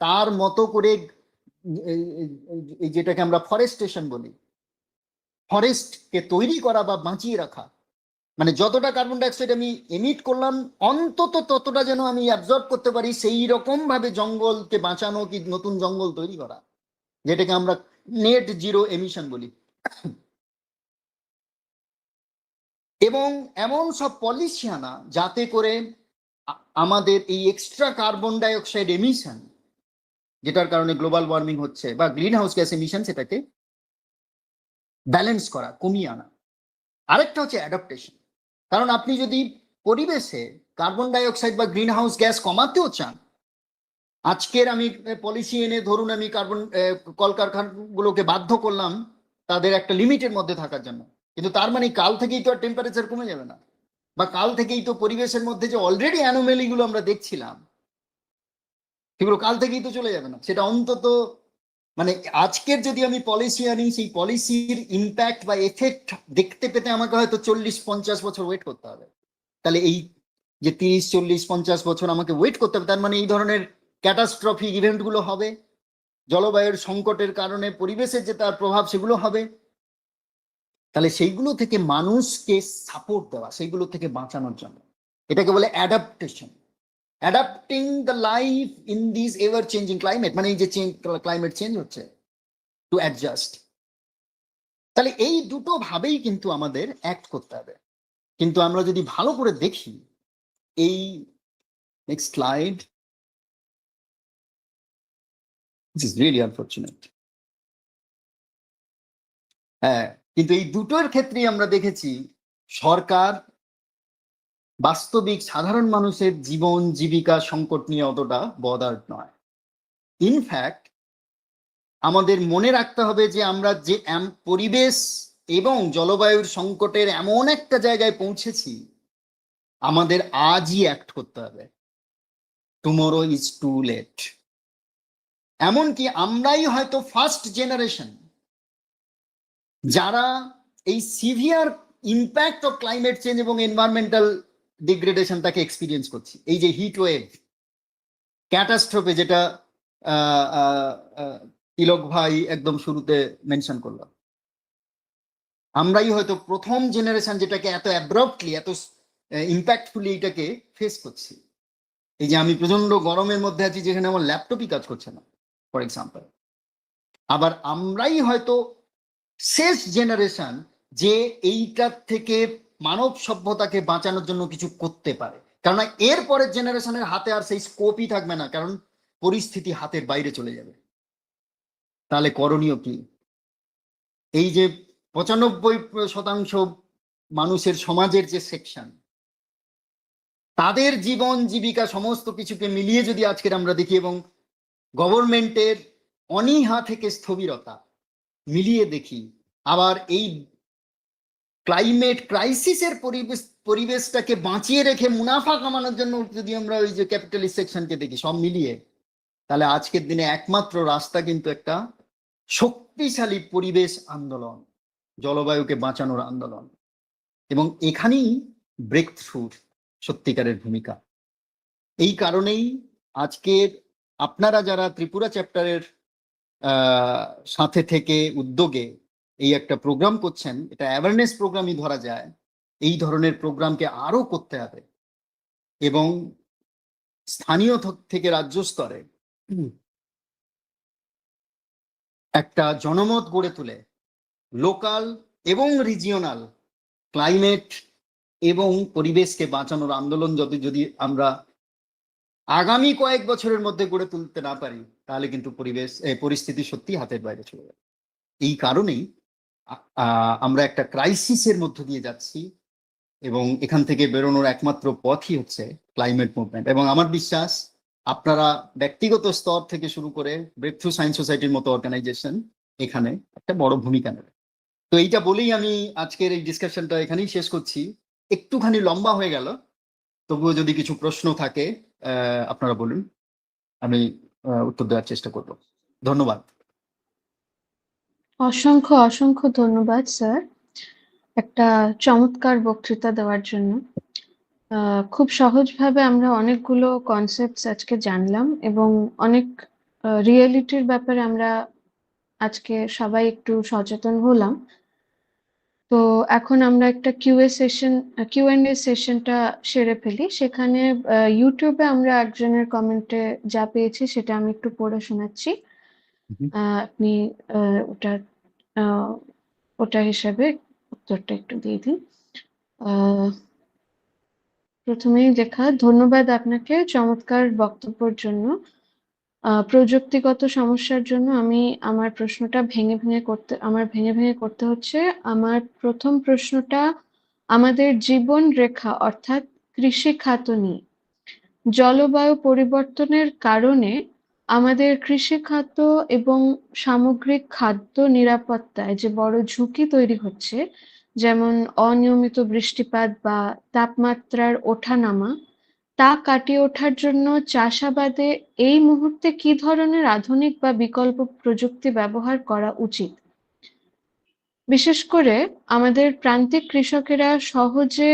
তার মতো করে যেটাকে আমরা ফরেস্টেশন বলি, ফরেস্টকে তৈরি করা বা বাঁচিয়ে রাখা। মানে যতটা কার্বন ডাই অক্সাইড আমি এমিট করলাম অন্তত ততটা যেন আমি অ্যাবজর্ব করতে পারি, সেই রকম ভাবে জঙ্গলকে বাঁচানো, কি নতুন জঙ্গল তৈরি করা, যেটাকে আমরা নেট জিরো এমিশন বলি। এবং এমন সব পলিসি আনা যাতে করে আমাদের এই extra carbon die oxide emission, যেটার কারণে গ্লোবাল ওয়ার্মিং হচ্ছে বা গ্রিন হাউস গ্যাস এমিশন, সেটাকে ব্যালেন্স করা, কমিয়ে আনা। আরেকটা হচ্ছে অ্যাডাপ্টেশন। কারণ আপনি যদি পরিবেশে কার্বন ডাই অক্সাইড বা গ্রিন হাউস গ্যাস কমাতেও চান, আজকের আমি পলিসি এনে ধরুন আমি কলকারখানাগুলোকে বাধ্য করলাম তাদের একটা লিমিটের মধ্যে থাকার জন্য, কিন্তু তার মানে কাল থেকেই তো আর টেম্পারেচার কমে যাবে না, বা কাল থেকেই তো পরিবেশের মধ্যে যে অলরেডি অ্যানোমেলি গুলো আমরা দেখছিলাম সেগুলো কাল থেকেই তো চলে যাবে না। সেটা অন্তত মানে আজকের যদি আমি পলিসি আনি, সেই পলিসির ইম্প্যাক্ট বা এফেক্ট দেখতে পেতে আমাকে হয়তো 40-50 বছর ওয়েট করতে হবে। তাহলে এই যে 30-40-50 বছর আমাকে ওয়েট করতে হবে, তার মানে এই ধরনের ক্যাটাস্ট্রফিক ইভেন্টগুলো হবে, জলবায়ুর সংকটের কারণে পরিবেশের যে তার প্রভাব সেগুলো হবে। তাহলে সেইগুলো থেকে মানুষকে সাপোর্ট দেওয়া, সেইগুলো থেকে বাঁচানোর জন্য, এটাকে বলে adaptation. Adapting the life in this ever changing climate, মানে এই যে ক্লাইমেট চেঞ্জ হচ্ছে, টু অ্যাডজাস্ট। তাহলে এই দুটো ভাবেই কিন্তু আমাদের অ্যাক্ট করতে হবে। কিন্তু আমরা যদি ভালো করে দেখি, এই next slide, this is really unfortunate. হ্যাঁ, কিন্তু এই দুটোর ক্ষেত্রেই আমরা দেখেছি সরকার বাস্তবিক সাধারণ মানুষের জীবন জীবিকা সংকট নিয়ে অতটা বদার্ড নয়। ইনফ্যাক্ট আমাদের মনে রাখতে হবে যে আমরা যে পরিবেশ এবং জলবায়ুর সংকটের এমন একটা জায়গায় পৌঁছেছি, আমাদের আজই অ্যাক্ট করতে হবে। Tomorrow is too late. এমনকি আমরাই হয়তো ফার্স্ট জেনারেশন যারা এই severe impact of climate change এবং এনভায়রনমেন্টাল ডিগ্রেডেশন তাকে এক্সপিরিয়েন্স করছি। এই যে হিট ওয়েভ ক্যাটাস্ট্রফে, যেটা তিলক ভাই একদম শুরুতে মেনশন করলাম, আমরাই হয়তো প্রথম জেনারেশন যেটাকে এত অ্যাব্রপ্টলি, এত ইম্প্যাক্টফুলি এটাকে ফেস করছি। এই যে আমি প্রচন্ড গরমের মধ্যে আছি, যেখানে আমার ল্যাপটপই কাজ করছে না, ফর এক্সাম্পল। আবার আমরাই হয়তো শেষ জেনারেশন যে এইটার থেকে মানব সভ্যতাকে বাঁচানোর জন্য কিছু করতে পারে। কেননা এর পরের জেনারেশনের হাতে আর সেই স্কোপই থাকবে না, কারণ পরিস্থিতি হাতের বাইরে চলে যাবে। তাহলে করণীয় কি? এই যে 95% মানুষের সমাজের যে সেকশন, তাদের জীবন জীবিকা সমস্ত কিছুকে মিলিয়ে যদি আজকের আমরা দেখি, এবং গভর্নমেন্টের অনীহা থেকে স্থবিরতা মিলিয়ে দেখি, আবার এই ক্লাইমেট ক্রাইসিসের পরিবেশটাকে বাঁচিয়ে রেখে মুনাফা কামানোর জন্য যদি আমরা ওই যে ক্যাপিটালিস্ট সেকশনকে দেখি, সব মিলিয়ে, তাহলে আজকের দিনে একমাত্র রাস্তা কিন্তু একটা শক্তিশালী পরিবেশ আন্দোলন, জলবায়ুকে বাঁচানোর আন্দোলন। এবং এখানেই ব্রেক থ্রুর সত্যিকারের ভূমিকা। এই কারণেই আজকের আপনারা যারা ত্রিপুরা চ্যাপ্টারের সাথে থেকে উদ্যোগে এই একটা প্রোগ্রাম করছেন, এটা অ্যাওয়ারনেস প্রোগ্রামই ধরা যায়। এই ধরনের প্রোগ্রামকে আরো করতে হবে এবং স্থানীয় থেকে রাজ্য স্তরে একটা জনমত গড়ে তুলে লোকাল এবং রিজিওনাল ক্লাইমেট এবং পরিবেশকে বাঁচানোর আন্দোলন যদি আমরা আগামী কয়েক বছরের মধ্যে গড়ে তুলতে না পারি, তাহলে কিন্তু পরিস্থিতি সত্যি হাতের বাইরে চলে যাবে। এই কারণেই আমরা একটা ক্রাইসিসের মধ্য দিয়ে যাচ্ছি, এবং এখান থেকে বেরোনোর একমাত্র পথই হচ্ছে ক্লাইমেট মুভমেন্ট। এবং আমার বিশ্বাস আপনারা ব্যক্তিগত স্তর থেকে শুরু করে ব্রেক থ্রু সায়েন্স সোসাইটির মতো অর্গানাইজেশন এখানে একটা বড় ভূমিকা নেবে। তো এইটা বলেই আমি আজকের এই ডিসকাশনটা এখানেই শেষ করছি। একটুখানি লম্বা হয়ে গেল, তবুও যদি কিছু প্রশ্ন থাকে আপনারা বলুন, আমি উত্তর দেওয়ার চেষ্টা করব। ধন্যবাদ। অসংখ্য অসংখ্য ধন্যবাদ স্যার, একটা চমৎকার বক্তৃতা দেওয়ার জন্য। খুব সহজভাবে আমরা অনেকগুলো কনসেপ্টস আজকে জানলাম এবং অনেক রিয়েলিটির ব্যাপারে আমরা আজকে সবাই একটু সচেতন হলাম। তো এখন আমরা একটা কিউএনএ সেশনটা সেরে ফেলি। সেখানে ইউটিউবে আমরা একজনের কমেন্টে যা পেয়েছি সেটা আমি একটু পড়ে শোনাচ্ছি। আপনি ওটার ওটা হিসাবে উত্তরটা একটু দিয়ে দিন। প্রথমেই লেখা, ধন্যবাদ আপনাকে চমৎকার বক্তব্যের জন্য। প্রযুক্তিগত সমস্যার জন্য আমার প্রশ্নটা ভেঙে ভেঙে করতে হচ্ছে। আমার প্রথম প্রশ্নটা আমাদের জীবন রেখা অর্থাৎ কৃষি খাত নিয়ে। জলবায়ু পরিবর্তনের কারণে আমাদের কৃষি খাত এবং সামগ্রিক খাদ্য নিরাপত্তায় যে বড় ঝুঁকি তৈরি হচ্ছে, যেমন অনিয়মিত বৃষ্টিপাত বা তাপমাত্রার ওঠানামা, তা কাটিয়ে ওঠার জন্য চাষাবাদে এই মুহূর্তে কি ধরনের আধুনিক বা বিকল্প প্রযুক্তি ব্যবহার করা উচিত? বিশেষ করে আমাদের প্রান্তিক কৃষকেরা সহজে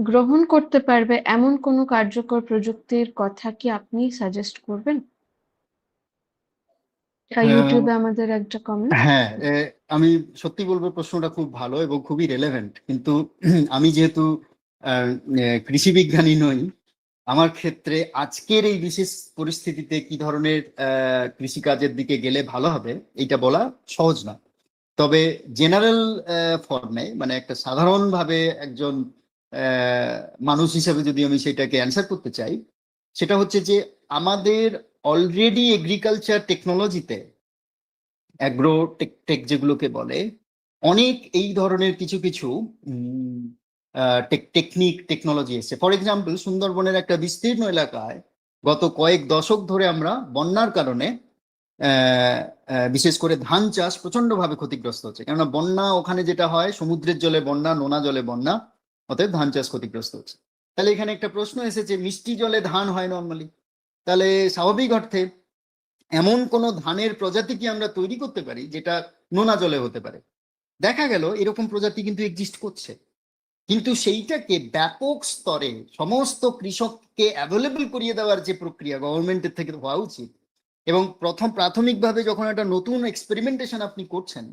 গ্রহণ করতে পারবে এমন কোনো কার্যকর প্রযুক্তির কথা কি আপনি সাজেস্ট করবেন? ইউটিউবে আমাদের একটা কমেন্ট। হ্যাঁ, আমি সত্যি বলবো প্রশ্নটা খুব ভালো এবং খুবই রেলেভেন্ট, কিন্তু আমি যেহেতু কৃষি বিজ্ঞানী নই, আমার ক্ষেত্রে আজকের এই বিশেষ পরিস্থিতিতে কি ধরনের কৃষিকাজের দিকে গেলে ভালো হবে এইটা বলা সহজ না। তবে জেনারেল ফর্মে, মানে একটা সাধারণভাবে একজন মানুষ হিসেবে যদি আমি সেটাকে অ্যান্সার করতে চাই, সেটা হচ্ছে যে আমাদের অলরেডি এগ্রিকালচার টেকনোলজিতে, অ্যাগ্রো টেক যেগুলোকে বলে, অনেক এই ধরনের কিছু কিছু টেকনোলজি এসছে। ফর এক্সাম্পল, সুন্দরবনের একটা বিস্তীর্ণ এলাকায় গত কয়েক দশক ধরে আমরা বন্যার কারণে বিশেষ করে ধান চাষ প্রচন্ডভাবে ক্ষতিগ্রস্ত হচ্ছে। কেননা বন্যা ওখানে যেটা হয়, সমুদ্রের জলে বন্যা, নোনা জলে বন্যা, অতএব ধান চাষ ক্ষতিগ্রস্ত হচ্ছে। তাহলে এখানে একটা প্রশ্ন এসেছে, মিষ্টি জলে ধান হয় নর্মালি, তাহলে স্বাভাবিক অর্থে এমন কোনো ধানের প্রজাতি কি আমরা তৈরি করতে পারি যেটা নোনা জলে হতে পারে? দেখা গেল এরকম প্রজাতি কিন্তু এক্সিস্ট করছে, কিন্তু সেইটাকে ব্যাপক স্তরে সমস্ত কৃষককে অ্যাভেলেবল করিয়ে দেওয়ার যে প্রক্রিয়া গভর্নমেন্টের থেকে হওয়া উচিত, এবং প্রাথমিকভাবে যখন একটা নতুন এক্সপেরিমেন্টেশন আপনি করছেন,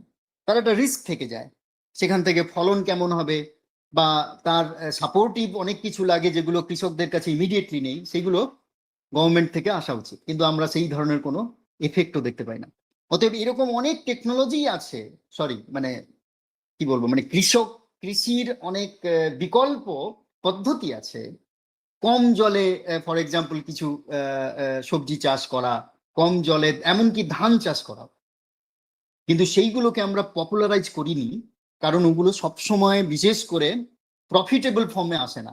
তার একটা রিস্ক থেকে যায়। সেখান থেকে ফলন কেমন হবে বা তার সাপোর্টিভ অনেক কিছু লাগে যেগুলো কৃষকদের কাছে ইমিডিয়েটলি নেই, সেগুলো গভর্নমেন্ট থেকে আসা উচিত, কিন্তু আমরা সেই ধরনের কোনো এফেক্টও দেখতে পাই না। অতএব এরকম অনেক টেকনোলজি আছে, মানে কি বলবো, মানে কৃষির অনেক বিকল্প পদ্ধতি আছে। কম জলে ফর এক্সাম্পল কিছু সবজি চাষ করা, কম জলে এমনকি ধান চাষ করা, কিন্তু সেইগুলোকে আমরা পপুলারাইজ করিনি, কারণ ওগুলো সবসময় বিশেষ করে প্রফিটেবল ফর্মে আসে না।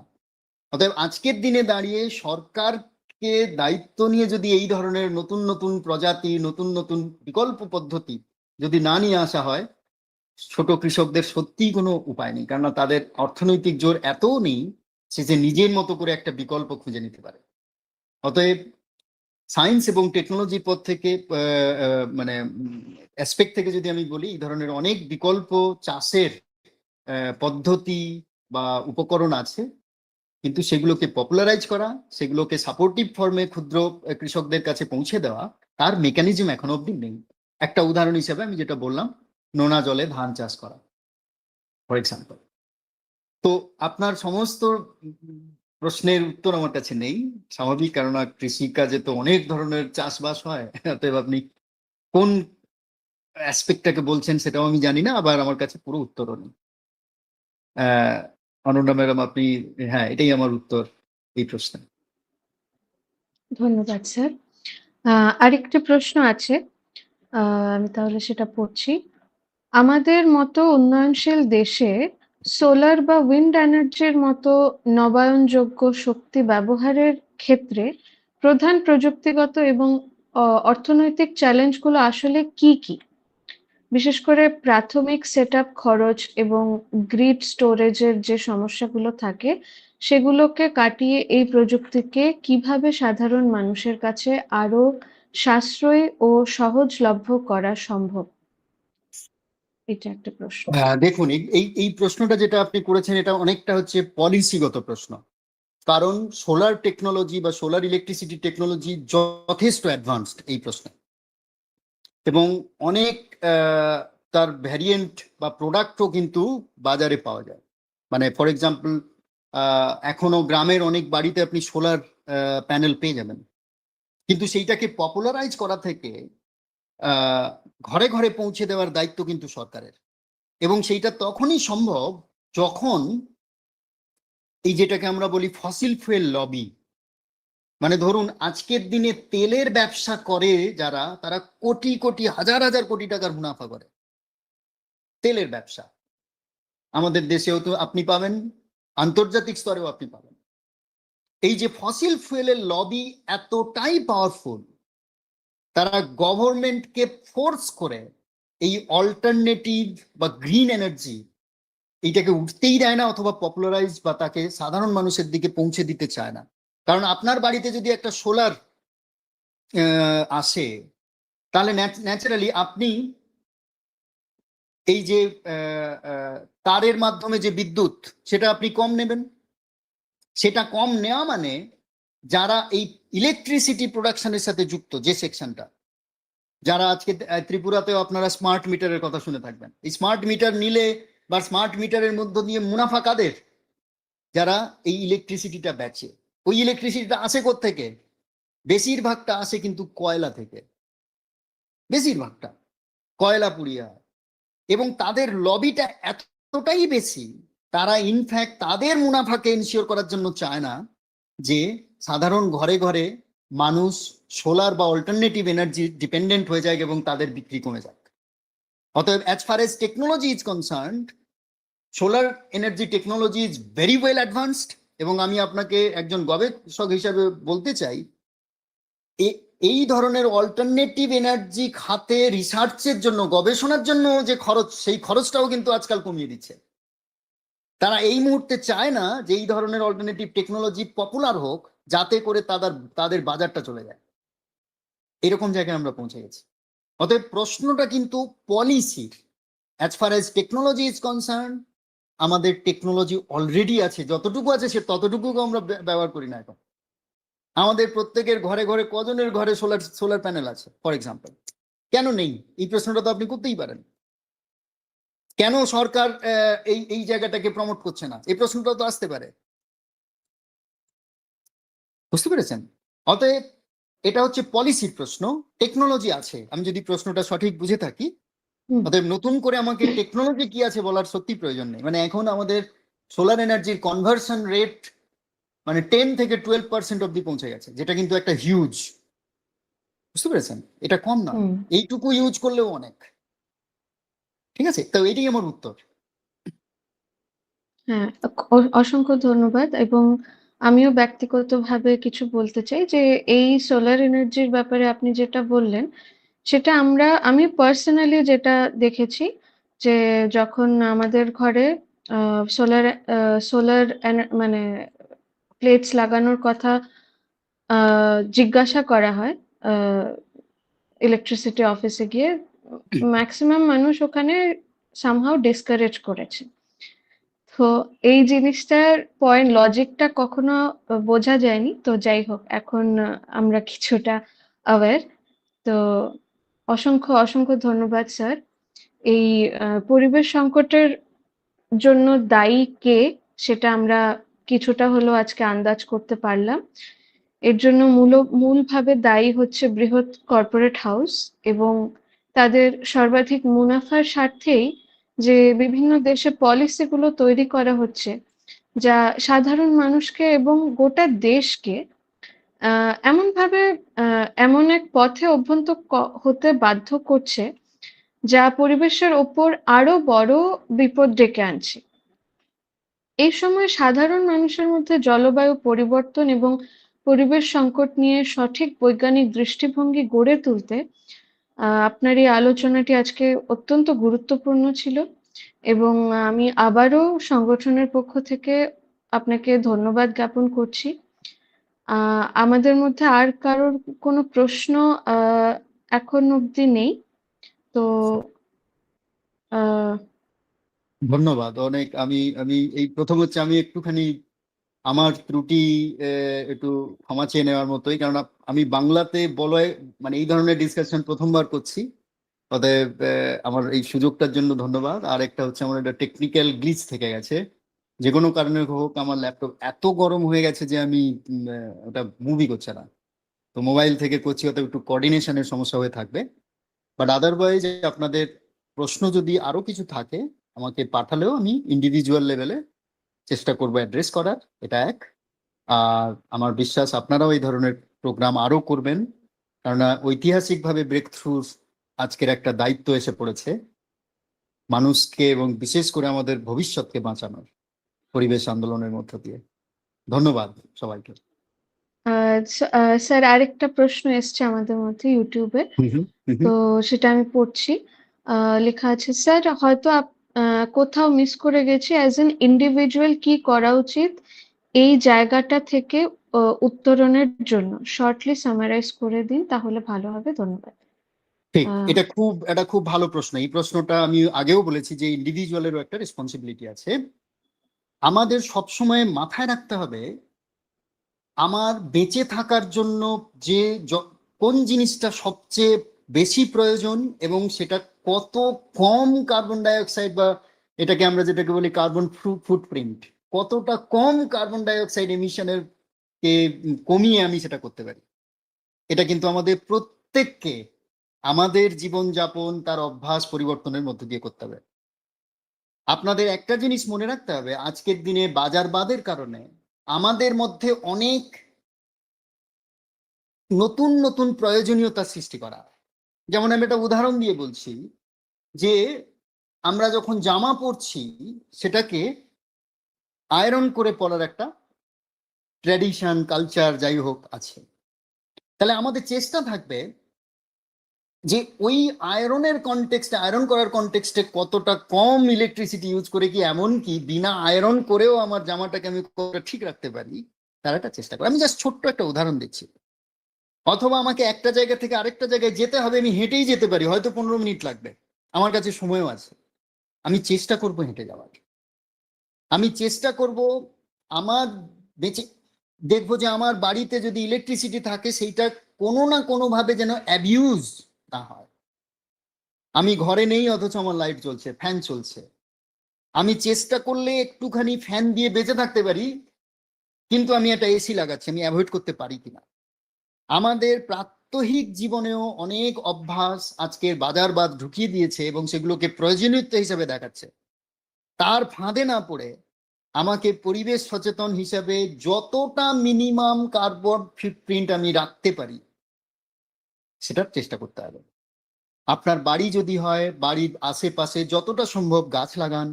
অতএব আজকের দিনে দাঁড়িয়ে সরকারকে দায়িত্ব নিয়ে যদি এই ধরনের নতুন নতুন প্রজাতি, নতুন নতুন বিকল্প পদ্ধতি যদি না নিয়ে আসা হয়, ছোট কৃষকদের সত্যিই কোনো উপায় নেই, কেননা তাদের অর্থনৈতিক জোর এতও নেই সে যে নিজের মতো করে একটা বিকল্প খুঁজে নিতে পারে। অতএব সায়েন্স এবং টেকনোলজির পথ থেকে মানে অ্যাসপেক্ট থেকে যদি আমি বলি, এই ধরনের অনেক বিকল্প চাষের পদ্ধতি বা উপকরণ আছে, কিন্তু সেগুলোকে পপুলারাইজ করা, সেগুলোকে সাপোর্টিভ ফর্মে ক্ষুদ্র কৃষকদের কাছে পৌঁছে দেওয়া, তার মেকানিজম এখনো অব্দি নেই। একটা উদাহরণ হিসেবে আমি যেটা বললাম, নোনা জলে ধান চাষ করা ফর এক্সাম্পল। তো আপনার সমস্ত প্রশ্নের উত্তর আমার কাছে নেই, স্বাভাবিক, কেননা কৃষিকাজে তো অনেক ধরনের চাষবাস হয়। অতএব আপনি কোন অ্যাসপেক্টটাকে বলছেন সেটাও আমি জানি না, আবার আমার কাছে পুরো উত্তরও নেই। অনন্যা ম্যাডাম, আপনি, হ্যাঁ, এটাই আমার উত্তর এই প্রশ্নে। ধন্যবাদ স্যার। আরেকটি প্রশ্ন আছে, আমি তাহলে সেটা পড়ছি। আমাদের মতো উন্নয়নশীল দেশে সোলার বা উইন্ড এনার্জির মতো নবায়নযোগ্য শক্তি ব্যবহারের ক্ষেত্রে প্রধান প্রযুক্তিগত এবং অর্থনৈতিক চ্যালেঞ্জগুলো আসলে কি কি? বিশেষ করে প্রাথমিক সেটআপ খরচ এবং গ্রিড স্টোরেজের যে সমস্যাগুলো থাকে সেগুলোকে কাটিয়ে এই প্রযুক্তিকে কিভাবে সাধারণ মানুষের কাছে আরো সাশ্রয়ী ও সহজলভ্য করা সম্ভব? এটা একটা প্রশ্ন। দেখুন, এই প্রশ্নটা যেটা আপনি করেছেন এটা অনেকটা হচ্ছে পলিসিগত প্রশ্ন। কারণ সোলার টেকনোলজি বা সোলার ইলেকট্রিসিটি টেকনোলজি যথেষ্ট অ্যাডভান্সড এই প্রশ্নে, এবং অনেক তার ভ্যারিয়েন্ট বা প্রোডাক্টও কিন্তু বাজারে পাওয়া যায়। মানে ফর এক্সাম্পল, এখনো গ্রামের অনেক বাড়িতে আপনি সোলার প্যানেল পেয়ে যাবেন, কিন্তু সেইটাকে পপুলারাইজ করা থেকে ঘরে ঘরে পৌঁছে দেওয়ার দায়িত্ব কিন্তু সরকারের। এবং সেইটা তখনই সম্ভব যখন এই যেটাকে আমরা বলি ফসিল ফুয়েল লবি, মানে ধরুন আজকের দিনে তেলের ব্যবসা করে যারা, তারা কোটি কোটি হাজার হাজার কোটি টাকার মুনাফা করে তেলের ব্যবসা। আমাদের দেশেও তো আপনি পাবেন, আন্তর্জাতিক স্তরেও আপনি পাবেন। এই যে ফসিল ফুয়েলের লবি এতটাই পাওয়ারফুল, তারা গভর্নমেন্টকে ফোর্স করে এই অল্টারনেটিভ বা গ্রিন এনার্জি এইটাকে উঠতেই দেয় না, অথবা পপুলারাইজ বা তাকে সাধারণ মানুষের দিকে পৌঁছে দিতে চায় না। কারণ আপনার বাড়িতে যদি একটা সোলার আসে, তাহলে ন্যাচারালি আপনি এই যে তারের মাধ্যমে যে বিদ্যুৎ, সেটা আপনি কম নেবেন। সেটা কম নেওয়া মানে যারা এই ইলেকট্রিসিটি প্রোডাকশনের সাথে যুক্ত যে সেকশনটা, যারা আজকে ত্রিপুরাতেও আপনারা স্মার্ট মিটারের কথা শুনে থাকবেন, এই স্মার্ট মিটার নিলে বা স্মার্ট মিটারের মধ্য দিয়ে মুনাফা কাদের? যারা এই ইলেকট্রিসিটিটা বেচে। ওই ইলেকট্রিসিটিটা আসে কোত্থেকে? বেশিরভাগটা আসে কিন্তু কয়লা থেকে, বেশিরভাগটা কয়লা পুড়িয়ে হয়। এবং তাদের লবিটা এতটাই বেশি, তারা ইনফ্যাক্ট তাদের মুনাফাকে ইনশিওর করার জন্য চায় না যে সাধারণ ঘরে ঘরে মানুষ সোলার বা অল্টারনেটিভ এনার্জি ডিপেন্ডেন্ট হয়ে যায় এবং তাদের বিক্রি কমে যায়। অতএব as far age technology is concerned, solar energy technology is very well advanced. এবং আমি আপনাকে একজন গবেষক হিসাবে বলতে চাই, এই ধরনের অল্টারনেটিভ এনার্জি খাতে রিসার্চের জন্য, গবেষণার জন্য যে খরচ, সেই খরচটাও কিন্তু আজকাল কমিয়ে দিচ্ছে। তারা এই মুহূর্তে চায় না যে এই ধরনের অল্টারনেটিভ টেকনোলজি পপুলার হোক, যাতে করে তাদের বাজারটা চলে যায়। এরকম জায়গায় আমরা পৌঁছে গেছি। অতএব প্রশ্নটা কিন্তু পলিসির। As far age technology is concern, আমাদের টেকনোলজি অলরেডি আছে, যতটুকু আছে সে ততটুকু আমরা ব্যবহার করি না এখন। আমাদের প্রত্যেকের ঘরে ঘরে কজনের ঘরে সোলার প্যানেল আছে ফর এক্সাম্পল? কেন নেই? এই প্রশ্নটা তো আপনি করতেই পারেন। কেন সরকার এই জায়গাটাকে প্রমোট করছে না? এই প্রশ্নটা তো আসতে পারে। বুঝতে পেরেছেন? অতএব এটা হচ্ছে পলিসির প্রশ্ন। টেকনোলজি আছে, আমি যদি প্রশ্নটা সঠিক বুঝে থাকি। অতএব নতুন করে আমাকে টেকনোলজি কি আছে বলার সত্যি প্রয়োজন নেই। মানে এখন আমাদের সোলার এনার্জির কনভার্সন রেট মানে 10 থেকে 12% অব্দি পৌঁছে গেছে, যেটা কিন্তু একটা হিউজ। বুঝতে পেরেছেন? এটা কম না, এইটুকু ইউজ করলেও অনেক। ঠিক আছে, তো এটাই আমার উত্তর। হ্যাঁ, অসংখ্য ধন্যবাদ। এবং আমিও ব্যক্তিগতভাবে কিছু বলতে চাই যে এই সোলার এনার্জির ব্যাপারে আপনি যেটা বললেন সেটা আমি পার্সোনালি যেটা দেখেছি যে যখন আমাদের ঘরে সোলার মানে প্লেটস লাগানোর কথা জিজ্ঞাসা করা হয় ইলেকট্রিসিটি অফিসে গিয়ে, ম্যাক্সিমাম মানুষ ওখানে সামহাউ ডিসকারেজ করেছে। তো এই জিনিসটার লজিকটা কখনো বোঝা যায়নি। তো যাই হোক, এখন আমরা কিছুটা অ্যাওয়্যার। তো অসংখ্য ধন্যবাদ স্যার। এই পরিবেশ সংকটের জন্য দায়ী কে সেটা আমরা কিছুটা হলেও আজকে আন্দাজ করতে পারলাম। এর জন্য মূলভাবে দায়ী হচ্ছে বৃহৎ কর্পোরেট হাউস এবং তাদের সর্বাধিক মুনাফার স্বার্থেই যে বিভিন্ন দেশে পলিসিগুলো তৈরি করা হচ্ছে, যা সাধারণ মানুষকে এবং গোটা দেশকে এমনভাবে এমন এক পথে অভ্যন্তর হতে বাধ্য করছে যা পরিবেশের ওপর আরো বড় বিপদ ডেকে আনছে। এই সময় সাধারণ মানুষের মধ্যে জলবায়ু পরিবর্তন এবং পরিবেশ সংকট নিয়ে সঠিক বৈজ্ঞানিক দৃষ্টিভঙ্গি গড়ে তুলতে আপনার এই আলোচনাটি আজকে অত্যন্ত গুরুত্বপূর্ণ ছিল এবং আমি আবারও সংগঠনের পক্ষ থেকে আপনাকে ধন্যবাদ জ্ঞাপন করছি। আমাদের মধ্যে আর কারোর কোনো প্রশ্ন আ এখন অবধি নেই। তো আ ধন্যবাদ অনেক। আমি আমি এই প্রথম হচ্ছে আমি একটুখানি আমার ত্রুটি একটু ক্ষমা চেয়ে নেওয়ার মতোই, কারণ আমি বাংলাতে বলে মানে এই ধরনের ডিসকাশন প্রথমবার করছি। অতএব আমার এই সুযোগটার জন্য ধন্যবাদ। আর একটা হচ্ছে আমার একটা টেকনিক্যাল গ্লিচ থেকে গেছে, যে কোনো কারণে হোক আমার ল্যাপটপ এত গরম হয়ে গেছে যে আমি ওটা মুভি করছে না। তো মোবাইল থেকে করছি, অতএব একটু কোঅর্ডিনেশনের সমস্যা হয়ে থাকবে। বাট আদারওয়াইজ আপনাদের প্রশ্ন যদি আরো কিছু থাকে আমাকে পাঠালেও আমি ইন্ডিভিজুয়াল লেভেলে চেষ্টা করবো অ্যাড্রেস করার, এটা এক। আর আমার বিশ্বাস আপনারাও এই ধরনের প্রোগ্রাম আরো করবেন, কারণ ঐতিহাসিকভাবে ব্রেক থ্রু আজকের একটা দায়িত্ব এসে পড়েছে মানুষকে এবং বিশেষ করে আমাদের ভবিষ্যৎকে বাঁচানোর পরিবেশ আন্দোলনের মধ্য দিয়ে। ধন্যবাদ সবাইকে। স্যার আরেকটা প্রশ্ন এসছে আমাদের মধ্যে ইউটিউবে। তো সেটা আমি পড়ছি। লেখা আছে, স্যার হয়তো কোথাও মিস করে গেছি, অ্যাজ এন ইন্ডিভিজুয়াল কি করা উচিত এই জায়গাটা থেকে উত্তরণের জন্য শর্টলি সামারাইজ করে দিন, তাহলে ভালো হবে। ধন্যবাদ। ঠিক, এটা খুব ভালো প্রশ্ন। এই প্রশ্নটা আমি আগেও বলেছি যে ইন্ডিভিজুয়ালেরও একটা রেসপন্সিবিলিটি আছে। আমাদের সবসময় মাথায় রাখতে হবে আমার বেঁচে থাকার জন্য যে কোন জিনিসটা সবচেয়ে বেশি প্রয়োজন এবং সেটা কত কম কার্বন ডাইঅক্সাইড বা এটাকে আমরা যেটাকে বলি কার্বন ফুটপ্রিন্ট, কতটা কম কার্বন ডাইঅক্সাইড এমিশনের কে কমিয়ে আমি সেটা করতে পারি। এটা কিন্তু আমাদের প্রত্যেককে আমাদের জীবনযাপন তার অভ্যাস পরিবর্তনের মধ্যে দিয়ে করতে হবে। আপনাদের একটা জিনিস মনে রাখতে হবে, আজকের দিনে বাজারবাদের কারণে আমাদের মধ্যে অনেক নতুন নতুন প্রয়োজনীয়তা সৃষ্টি করা। যেমন আমি একটা উদাহরণ দিয়ে বলছি যে আমরা যখন জামা পরছি সেটাকে আয়রন করে পরার একটা ট্র্যাডিশন কালচার যাই হোক আছে। তাহলে আমাদের চেষ্টা থাকবে যে ওই আয়রনের কনটেক্সটে, আয়রন করার কনটেক্সটে কতটা কম ইলেকট্রিসিটি ইউজ করে কি এমন কি বিনা আয়রন করেও আমার জামাটাকে আমি কতটা ঠিক রাখতে পারি তার একটা চেষ্টা করি। আমি জাস্ট ছোট্ট একটা উদাহরণ দিচ্ছি। অথবা আমাকে একটা জায়গা থেকে আরেকটা জায়গায় যেতে হবে, আমি হেঁটেই যেতে পারি, হয়তো 15 মিনিট লাগবে, আমার কাছে সময়ও আছে, আমি চেষ্টা করব হেঁটে যাওয়ার। আমি চেষ্টা করব আমার বেঁচে দেখবো যে আমার বাড়িতে যদি ইলেকট্রিসিটি থাকে সেইটা কোনো না কোনো ভাবে যেন অ্যাবিউজ না হয়। আমি ঘরে নেই অথচ আমার লাইট জ্বলছে, ফ্যান চলছে, আমি চেষ্টা করলে একটুখানি ফ্যান দিয়ে বেঁচে থাকতে পারি, কিন্তু আমি একটা এসি লাগাচ্ছি, আমি অ্যাভয়েড করতে পারি কিনা। আমাদের প্রাত্যহিক জীবনেও অনেক অভ্যাস আজকের বাজারবাদ ঢুকিয়ে দিয়েছে এবং সেগুলোকে প্রয়োজনীয়তা হিসেবে দেখাচ্ছে। তার ফাঁদে না পড়ে আমাকে পরিবেশ সচেতন হিসাবে যতটা মিনিমাম কার্বন ফুটপ্রিন্ট আমি রাখতে পারি সেটার চেষ্টা করতে হবে। আপনার বাড়ি যদি হয়, বাড়ির আশেপাশে যতটা সম্ভব গাছ লাগান,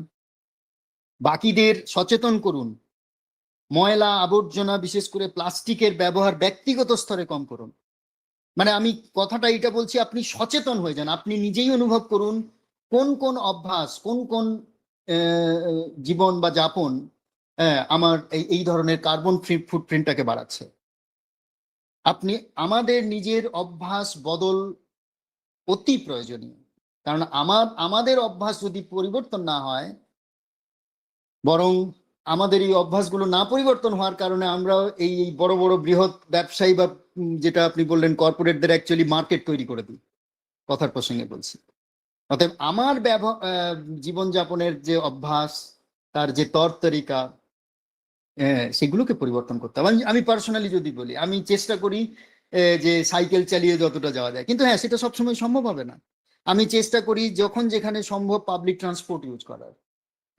বাকিদের সচেতন করুন, ময়লা আবর্জনা বিশেষ করে প্লাস্টিকের ব্যবহার ব্যক্তিগত স্তরে কম করুন। মানে আমি কথাটা এটা বলছি, আপনি সচেতন হয়ে যান, আপনি নিজেই অনুভব করুন কোন কোন অভ্যাস, কোন কোন জীবন বা যাপন আমার এই ধরনের কার্বন ফুটপ্রিন্টটাকে বাড়াচ্ছে। আপনি আমাদের নিজের অভ্যাস বদল অতি প্রয়োজনীয়, কারণ আমাদের অভ্যাস যদি পরিবর্তন না হয়, বরং আমাদের এই অভ্যাসগুলো না পরিবর্তন হওয়ার কারণে আমরা এই বড় বড় বৃহৎ ব্যবসায়ী বা যেটা আপনি বললেন কর্পোরেটদের অ্যাকচুয়ালি মার্কেট তৈরি করে দিই, কথার প্রসঙ্গে বলছি। অতএব আমার জীবনযাপনের যে অভ্যাস, তার যে তর তরিকা, সেগুলোকে পরিবর্তন করতে হবে। আমি পার্সোনালি যদি বলি, আমি চেষ্টা করি যে সাইকেল চালিয়ে যতটা যাওয়া যায়, কিন্তু হ্যাঁ সেটা সবসময় সম্ভব হবে না। আমি চেষ্টা করি যখন যেখানে সম্ভব পাবলিক ট্রান্সপোর্ট ইউজ করার।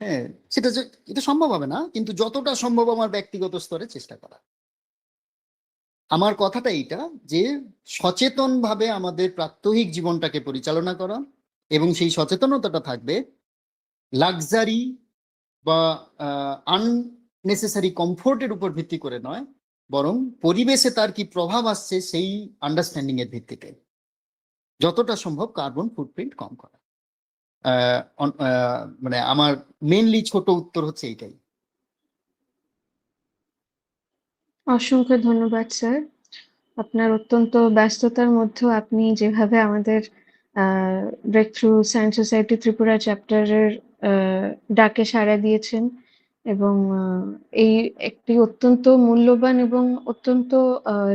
হ্যাঁ, এটা সম্ভব হবে না, কিন্তু যতটা সম্ভব আমার ব্যক্তিগত স্তরে চেষ্টা করা। আমার কথাটা এইটা যে সচেতনভাবে আমাদের প্রাত্যহিক জীবনটাকে পরিচালনা করা, এবং সেই সচেতনতাটা থাকবে লাক্সারি বা আননেসেসারি কমফোর্টের উপর ভিত্তি করে নয়, বরং পরিবেশে তার কি প্রভাব আসছে সেই আন্ডারস্ট্যান্ডিং এর ভিত্তিতে। যতটা সম্ভব কার্বন ফুটপ্রিন্ট কম করা। মানে আমার মেনলি ছোট উত্তর হচ্ছে এইটাই। অসংখ্য ধন্যবাদ স্যার। আপনার অত্যন্ত ব্যস্ততার মধ্যেও আপনি যেভাবে আমাদের Breakthrough Science Society Tripura চ্যাপ্টারের ডাকে সাড়া দিয়েছেন এবং এই একটি অত্যন্ত মূল্যবান এবং অত্যন্ত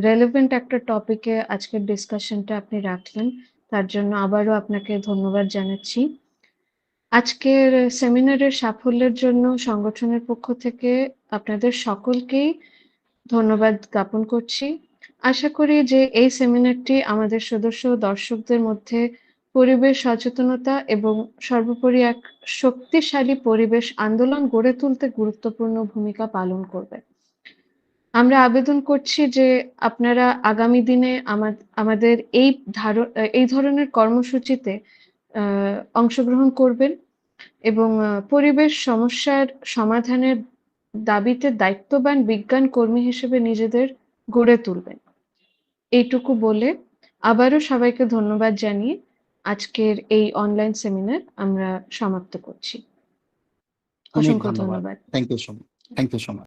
রেলেভেন্ট একটা টপিকে আজকের ডিসকাশনটা আপনি রাখলেন, তার জন্য আবারও আপনাকে ধন্যবাদ জানাচ্ছি। আজকের সেমিনারের সাফল্যের জন্য সংগঠনের পক্ষ থেকে আপনাদের সকলকেই ধন্যবাদ জ্ঞাপন করছি। আশা করি যে এই সেমিনারটি আমাদের সদস্য ও দর্শকদের মধ্যে পরিবেশ সচেতনতা এবং সর্বোপরি এক শক্তিশালী পরিবেশ আন্দোলন গড়ে তুলতে গুরুত্বপূর্ণ ভূমিকা পালন করবে। আমরা আবেদন করছি যে আপনারা আগামী দিনে আমাদের এই ধরনের কর্মসূচিতে অংশগ্রহণ করবেন এবং পরিবেশ সমস্যার সমাধানের দাবিতে দায়িত্ববান বিজ্ঞান কর্মী হিসেবে নিজেদের গড়ে তুলবেন। এইটুকু বলে আবারও সবাইকে ধন্যবাদ জানিয়ে আজকের এই অনলাইন সেমিনার আমরা সমাপ্ত করছি। অনেক অসংখ্য ধন্যবাদ। ধন্যবাদ। Thank you so much. Thank you so much.